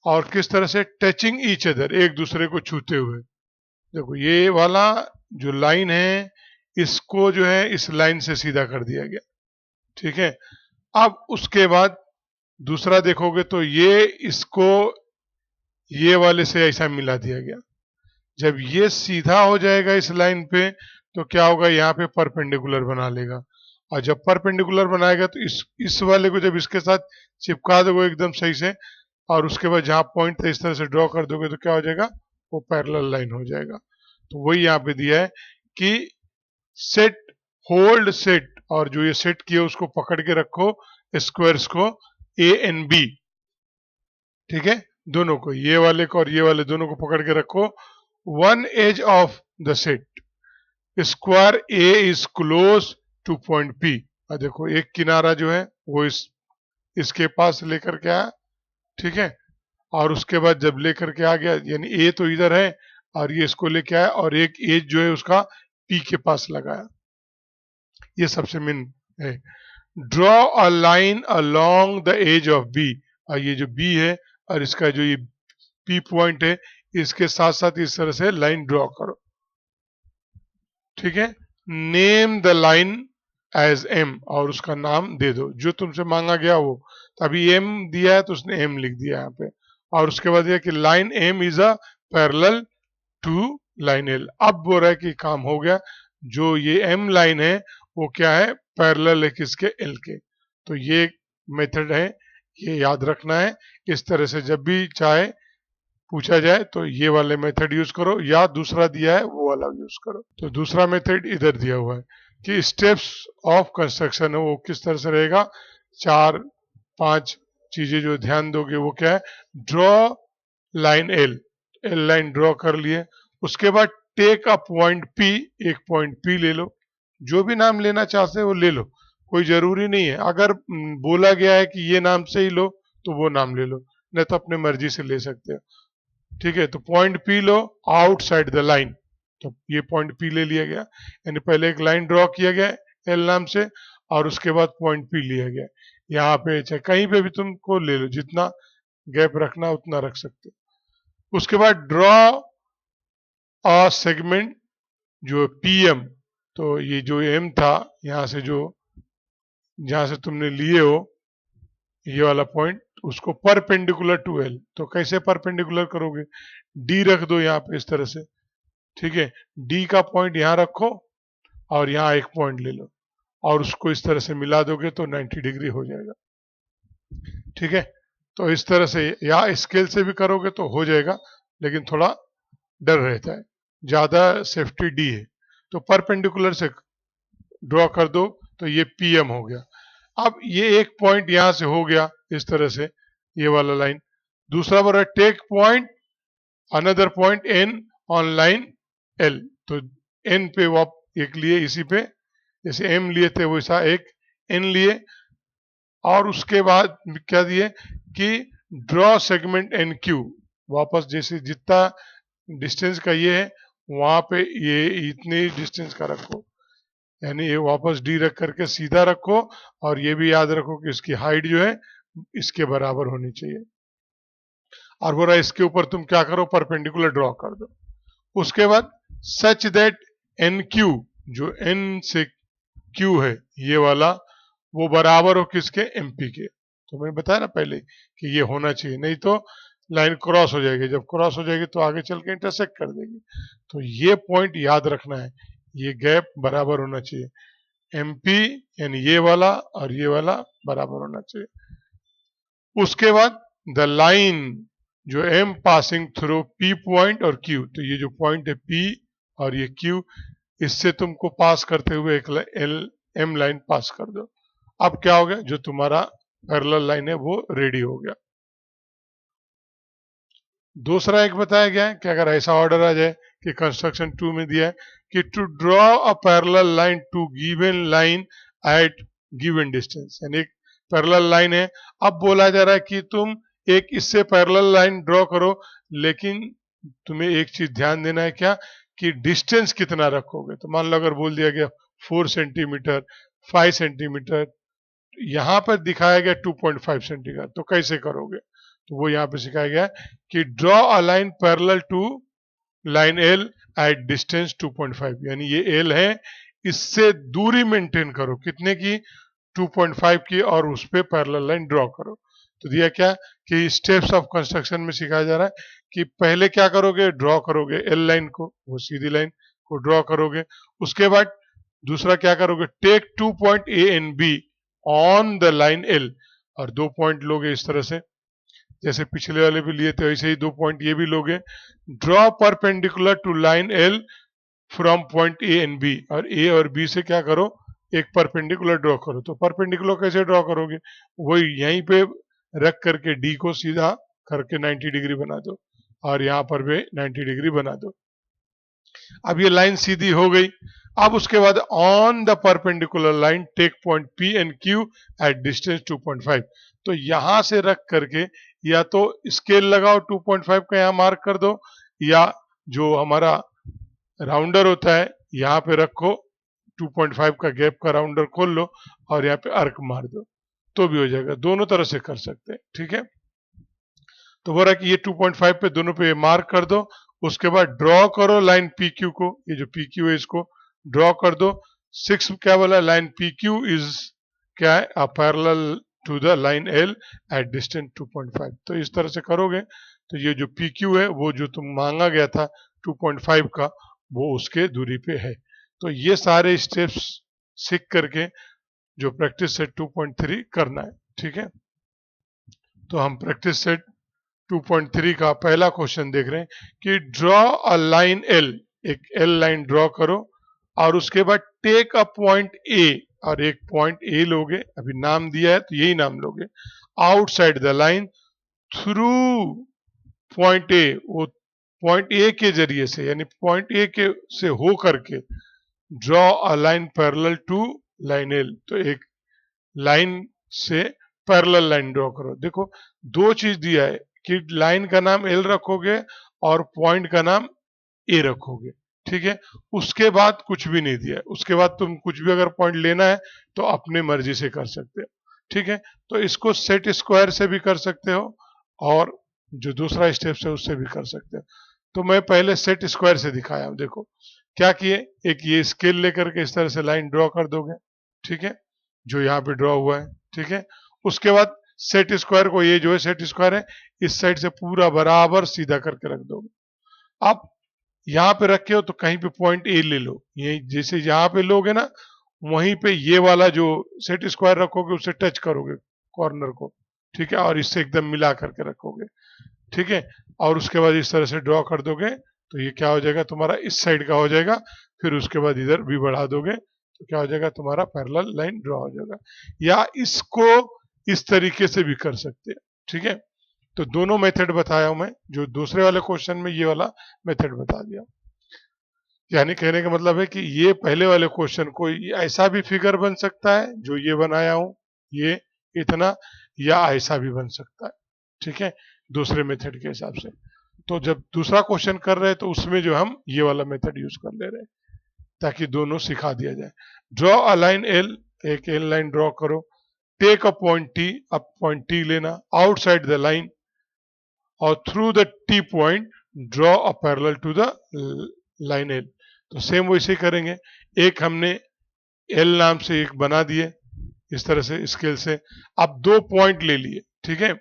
और किस तरह से, टचिंग ईच अदर, एक दूसरे को छूते हुए। देखो ये वाला जो लाइन है, इसको जो है इस लाइन से सीधा कर दिया गया। ठीक है, अब उसके बाद दूसरा देखोगे तो ये इसको ये वाले से ऐसा मिला दिया गया। जब ये सीधा हो जाएगा इस लाइन पे, तो क्या होगा, यहाँ पे परपेंडिकुलर बना लेगा। और जब परपेंडिकुलर बनाएगा तो इस वाले को जब इसके साथ चिपका दोगे एकदम सही से, और उसके बाद जहां पॉइंट था इस तरह से ड्रॉ कर दोगे, तो क्या हो जाएगा, वो पैरेलल लाइन हो जाएगा। तो वही यहाँ पे दिया है कि सेट, होल्ड सेट, और जो ये सेट किया उसको पकड़ के रखो, स्क्वायर्स को ए एंड बी। ठीक है, दोनों को, ये वाले को और ये वाले दोनों को पकड़ के रखो। One edge of the set square A is close to point P. देखो एक किनारा जो है वो इसके पास लेकर के आया। ठीक है, और उसके बाद जब लेकर के आ गया, यानी ए तो इधर है और ये इसको लेके आया, और एक एज जो है उसका पी के पास लगाया। ये सबसे मेन है। Draw a line along the edge of B. और ये जो बी है और इसका जो ये पी पॉइंट है, इसके साथ साथ इस तरह से लाइन ड्रॉ करो। ठीक है, name the line as M, और उसका नाम दे दो जो तुमसे मांगा गया वो। तो अभी एम दिया है तो उसने एम लिख दिया यहाँ पे। और उसके बाद यह कि line M is a parallel to line L. अब बोल रहा है कि काम हो गया, जो ये एम लाइन है वो क्या है, पैरेलल है किसके, एल के। तो ये मेथड है, ये याद रखना है। इस तरह से जब भी चाहे पूछा जाए तो ये वाले मेथड यूज करो, या दूसरा दिया है वो वाला यूज करो। तो दूसरा मेथड इधर दिया हुआ है कि स्टेप्स ऑफ कंस्ट्रक्शन है वो किस तरह से रहेगा। 4-5 चीजें जो ध्यान दोगे वो क्या है, draw line L, L line draw कर लिए। उसके बाद टेक अ पॉइंट पी, एक पॉइंट पी ले लो, जो भी नाम लेना चाहते हो वो ले लो, कोई जरूरी नहीं है। अगर बोला गया है कि ये नाम से ही लो तो वो नाम ले लो, नहीं तो अपने मर्जी से ले सकते हो। ठीक है, तो point P low outside the line. तो ये पॉइंट पी ले लिया गया, यानी पहले एक लाइन ड्रॉ किया गया एल नाम से, और उसके बाद पॉइंट पी लिया गया। यहाँ पे चाहे कहीं पे भी तुमको ले लो, जितना गैप रखना उतना रख सकते हो। उसके बाद ड्रॉ अ सेगमेंट जो पीएम। तो ये जो एम था, यहाँ से जो, जहां से तुमने लिए हो ये वाला पॉइंट, उसको परपेंडिकुलर टू एल। तो कैसे परपेंडिकुलर करोगे, डी रख दो यहाँ पे इस तरह से, ठीक है। डी का पॉइंट यहाँ रखो और यहाँ एक पॉइंट ले लो और उसको इस तरह से मिला दोगे तो 90 डिग्री हो जाएगा, ठीक है। तो इस तरह से या स्केल से भी करोगे तो हो जाएगा, लेकिन थोड़ा डर रहता है, ज्यादा सेफ्टी डी है। तो परपेंडिकुलर से ड्रॉ कर दो तो ये पीएम हो गया। अब ये एक पॉइंट यहां से हो गया इस तरह से, ये वाला लाइन। दूसरा बोल रहा है take point another point N on line L. तो एन पे वो एक लिए, इसी पे जैसे एम लिए थे वैसा एक एन लिए, और उसके बाद क्या दिए कि ड्रॉ सेगमेंट एन क्यू। वापस जैसे जितना डिस्टेंस का ये है वहां पे ये इतनी डिस्टेंस का रखो, यानी ये वापस डी रख करके सीधा रखो, और ये भी याद रखो कि इसकी हाइट जो है इसके बराबर होनी चाहिए। और बोला इसके ऊपर तुम क्या करो, परपेंडिकुलर ड्रॉ कर दो। उसके बाद सच दैट एन क्यू, जो एन से क्यू है ये वाला, वो बराबर हो किसके, एमपी के। तो मैंने बताया ना पहले कि ये होना चाहिए, नहीं तो लाइन क्रॉस हो जाएगी, जब क्रॉस हो जाएगी तो आगे चल के इंटरसेक्ट कर देगी। तो ये पॉइंट याद रखना है, ये गैप बराबर होना चाहिए, एमपी यानी ये वाला और ये वाला बराबर होना चाहिए। उसके बाद द लाइन जो M passing through P point और क्यू, तो ये जो पॉइंट है पी और ये क्यू, इससे तुमको पास करते हुए एक एल एम लाइन पास कर दो। अब क्या हो गया, जो तुम्हारा पैरेलल लाइन है वो रेडी हो गया। दूसरा एक बताया गया है कि अगर ऐसा ऑर्डर आ जाए कि कंस्ट्रक्शन 2 में दिया है कि to draw a parallel line to given line at given distance, यानी एक पैरेलल लाइन है, अब बोला जा रहा है कि तुम एक इससे पैरेलल लाइन ड्रॉ करो, लेकिन तुम्हें एक चीज ध्यान देना है, क्या कि डिस्टेंस कितना रखोगे। तो मान लो अगर बोल दिया गया 4 सेंटीमीटर, 5 सेंटीमीटर, यहाँ पर दिखाया गया 2.5 सेंटीमीटर, तो कैसे करोगे। तो वो यहाँ पे सिखाया गया कि draw a line parallel to line L at distance 2.5, यानी ये एल है, इससे दूरी मेंटेन करो कितने की, 2.5 की, और उस पर पैरेलल लाइन ड्रॉ करो। तो दिया क्या कि स्टेप्स ऑफ कंस्ट्रक्शन में सिखाया जा रहा है कि पहले क्या करोगे, ड्रॉ करोगे एल लाइन को, वो सीधी लाइन को ड्रॉ करोगे। उसके बाद दूसरा क्या करोगे, take 2 point A and B on the line L, और 2 पॉइंट लोगे इस तरह से, जैसे पिछले वाले भी लिए थे वैसे ही 2 पॉइंट ये भी लोगे। Draw perpendicular to line L from point A and B, और ए और बी से क्या करो, एक परपेंडिकुलर ड्रॉ करो। तो परपेंडिकुलर कैसे ड्रॉ करोगे, वही यहीं पे रख करके डी को सीधा करके 90 डिग्री बना दो, और यहाँ पर भी 90 डिग्री बना दो। अब ये लाइन सीधी हो गई। अब उसके बाद on the perpendicular line take point P and Q at distance 2.5। तो यहां से रख करके या तो स्केल लगाओ 2.5 का, यहाँ मार्क कर दो, या जो हमारा राउंडर होता है यहाँ पे रखो, 2.5 का गैप का राउंडर खोल लो और यहाँ पे अर्क मार दो, तो भी हो जाएगा। दोनों तरह से कर सकते हैं, ठीक है। तो बोला कि ये 2.5 पे दोनों पे मार्क कर दो। उसके बाद ड्रॉ करो लाइन पी क्यू को, ये जो पी क्यू है इसको ड्रॉ कर दो। 6 क्या बोला, लाइन पी क्यू इज क्या है, a parallel to the line L at distance 2.5। तो इस तरह से करोगे तो ये जो पी क्यू है वो जो तुम मांगा गया था 2.5 का, वो उसके दूरी पे है। तो ये सारे स्टेप्स सीख करके जो प्रैक्टिस सेट 2.3 करना है, ठीक है। तो हम प्रैक्टिस सेट 2.3 का पहला क्वेश्चन देख रहे हैं कि ड्रॉ अ लाइन एल, एक एल लाइन ड्रॉ करो, और उसके बाद टेक अ पॉइंट ए, और एक पॉइंट ए लोगे, अभी नाम दिया है तो यही नाम लोगे, outside the line through point A, वो पॉइंट ए के जरिए से, यानी पॉइंट ए के से हो करके draw a line parallel to line L. तो एक लाइन से पैरेलल लाइन ड्रॉ करो। देखो दो चीज दिया है कि लाइन का नाम एल रखोगे और पॉइंट का नाम ए रखोगे, ठीक है। उसके बाद कुछ भी नहीं दिया है, उसके बाद तुम कुछ भी अगर पॉइंट लेना है तो अपने मर्जी से कर सकते हो, ठीक है। तो इसको सेट स्क्वायर से भी कर सकते हो, और जो दूसरा स्टेप है उससे भी कर सकते हो। तो मैं पहले सेट स्क्वायर से दिखाया हूं। देखो क्या किए, एक ये स्केल लेकर के इस तरह से लाइन ड्रॉ कर दोगे, ठीक है, जो यहाँ पे ड्रॉ हुआ है, ठीक है। उसके बाद सेट स्क्वायर को, ये जो है सेट स्क्वायर है, इस साइड से पूरा बराबर सीधा करके रख दोगे। अब यहाँ पे रखे हो तो कहीं पे पॉइंट ए ले लो, ये जैसे यहाँ पे लोगे ना, वहीं पे ये वाला जो सेट स्क्वायर रखोगे उससे टच करोगे कॉर्नर को, ठीक है, और इससे एकदम मिला करके रखोगे, ठीक है। और उसके बाद इस तरह से ड्रॉ कर दोगे तो ये क्या हो जाएगा तुम्हारा, इस साइड का हो जाएगा। फिर उसके बाद इधर भी बढ़ा दोगे तो क्या हो जाएगा तुम्हारा पैरेलल लाइन ड्रॉ हो जाएगा। या इसको इस तरीके से भी कर सकते हैं, ठीक है। तो दोनों मेथड बताया हूं मैं, जो दूसरे वाले क्वेश्चन में ये वाला मेथड बता दिया। यानी कहने का मतलब है कि ये पहले वाले क्वेश्चन को ऐसा भी फिगर बन सकता है जो ये बनाया हूं, ये इतना, या ऐसा भी बन सकता है, ठीक है, दूसरे मेथड के हिसाब से। तो जब दूसरा क्वेश्चन कर रहे हैं तो उसमें जो हम ये वाला मेथड यूज कर ले रहे हैं ताकि दोनों सिखा दिया जाए। ड्रॉ अ लाइन एल, एक एल लाइन ड्रॉ करो। टेक अ पॉइंट टी, अब पॉइंट टी लेना आउटसाइड द लाइन, और through the T point draw a parallel to the line L. तो सेम वैसे ही करेंगे। एक हमने एल नाम से एक बना दिए इस तरह से स्केल से, अब 2 पॉइंट ले लिए, ठीक है।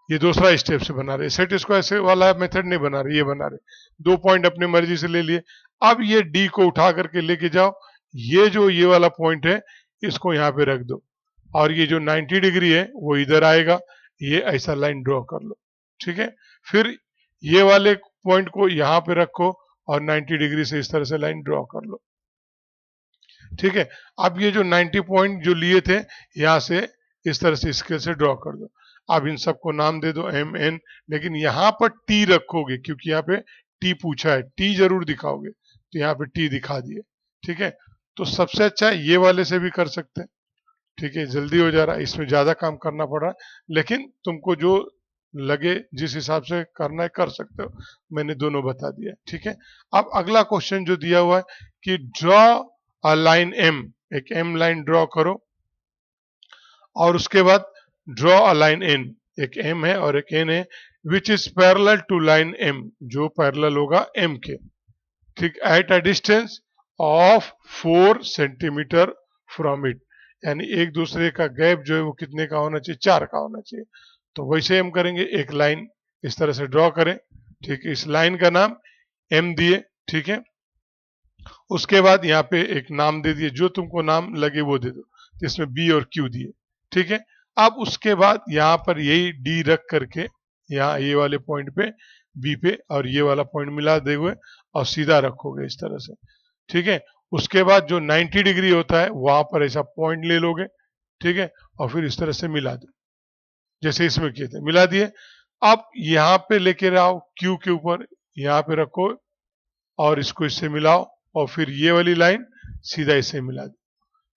ये दूसरा स्टेप से बना रहे, सेट स्क्वायर से वाला मेथड नहीं बना रहे, ये बना रहे। 2 पॉइंट अपनी मर्जी से ले लिए। अब ये डी को उठा करके लेके जाओ, ये जो ये वाला पॉइंट है इसको यहाँ पे रख दो, और ये जो 90 डिग्री है वो इधर आएगा, ये ऐसा लाइन ड्रॉ कर लो, ठीक है। फिर ये वाले पॉइंट को यहाँ पे रखो और 90 डिग्री से इस तरह से लाइन ड्रॉ कर लो, ठीक है। अब ये जो 90 पॉइंट जो लिए थे यहाँ से इस तरह से स्केल से ड्रॉ कर दो। अब इन सबको नाम दे दो एम एन, लेकिन यहाँ पर टी रखोगे क्योंकि यहाँ पे टी पूछा है, टी जरूर दिखाओगे, तो यहाँ पे टी दिखा दिए, ठीक है। तो सबसे अच्छा ये वाले से भी कर सकते हैं, ठीक है, जल्दी हो जा रहा है, इसमें ज्यादा काम करना पड़ रहा है, लेकिन तुमको जो लगे जिस हिसाब से करना है कर सकते हो, मैंने दोनों बता दिया, ठीक है। अब अगला क्वेश्चन जो दिया हुआ है कि ड्रॉ अ लाइन एम, एक एम लाइन ड्रॉ करो, और उसके बाद ड्रॉ अ लाइन एन, एक एम है और एक एन है, which is parallel to line M, जो पैरेलल होगा एम के, ठीक, at a distance of 4 centimetre from it. यानी एक दूसरे का गैप जो है वो कितने का होना चाहिए, 4 का होना चाहिए। तो वैसे हम करेंगे, एक लाइन इस तरह से ड्रॉ करें, ठीक है, इस लाइन का नाम एम दिए, ठीक है। उसके बाद यहाँ पे एक नाम दे दिए, जो तुमको नाम लगे वो दे दो, तो इसमें बी और क्यू दिए, ठीक है। अब उसके बाद यहाँ पर यही डी रख करके यहाँ ये वाले पॉइंट पे बी पे और ये वाला पॉइंट मिला दे हुए और सीधा रखोगे इस तरह से, ठीक है। उसके बाद जो 90 डिग्री होता है वहां पर ऐसा पॉइंट ले लोगे, ठीक है, और फिर इस तरह से मिला दो, जैसे इसमें किए थे मिला दिए। अब यहाँ पे लेके आओ क्यू के ऊपर, यहाँ पे रखो और इसको इससे मिलाओ, और फिर ये वाली लाइन सीधा इससे मिला दो।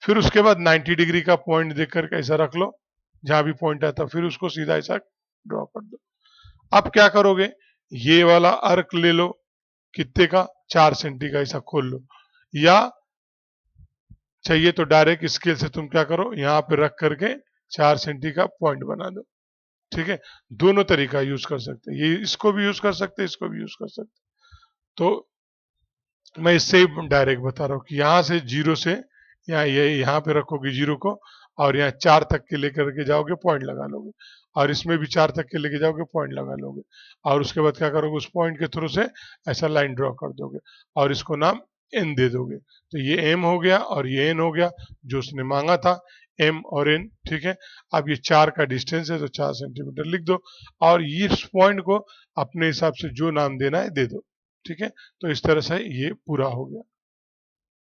फिर उसके बाद 90 डिग्री का पॉइंट देख करके ऐसा रख लो, जहां भी पॉइंट आता फिर उसको सीधा ऐसा ड्रॉ कर दो। अब क्या करोगे, ये वाला अर्क ले लो, कितने का, 4 सेंटी का, ऐसा खोल लो, या चाहिए तो डायरेक्ट स्केल से तुम क्या करो, यहाँ पे रख करके 4 सेंटी का पॉइंट बना दो, ठीक है। दोनों तरीका यूज कर सकते हैं, ये इसको भी यूज कर सकते हैं, इसको भी यूज कर सकते हैं। तो मैं इससे ही डायरेक्ट बता रहा हूँ कि यहाँ से जीरो से यहाँ पे रखोगे जीरो को, और यहाँ 4 तक के लेकर के जाओगे पॉइंट लगा लोगे, और इसमें भी 4 तक के लेके जाओगे पॉइंट लगा लोगे, और उसके बाद क्या करोगे, उस पॉइंट के थ्रू से ऐसा लाइन ड्रॉ कर दोगे और इसको नाम एन दे दोगे। तो ये एम हो गया और ये एन हो गया, जो उसने मांगा था, एम और एन, ठीक है। अब ये 4 का डिस्टेंस है तो 4 सेंटीमीटर लिख दो, और इस पॉइंट को अपने हिसाब से जो नाम देना है दे दो, ठीक है। तो इस तरह से ये पूरा हो गया।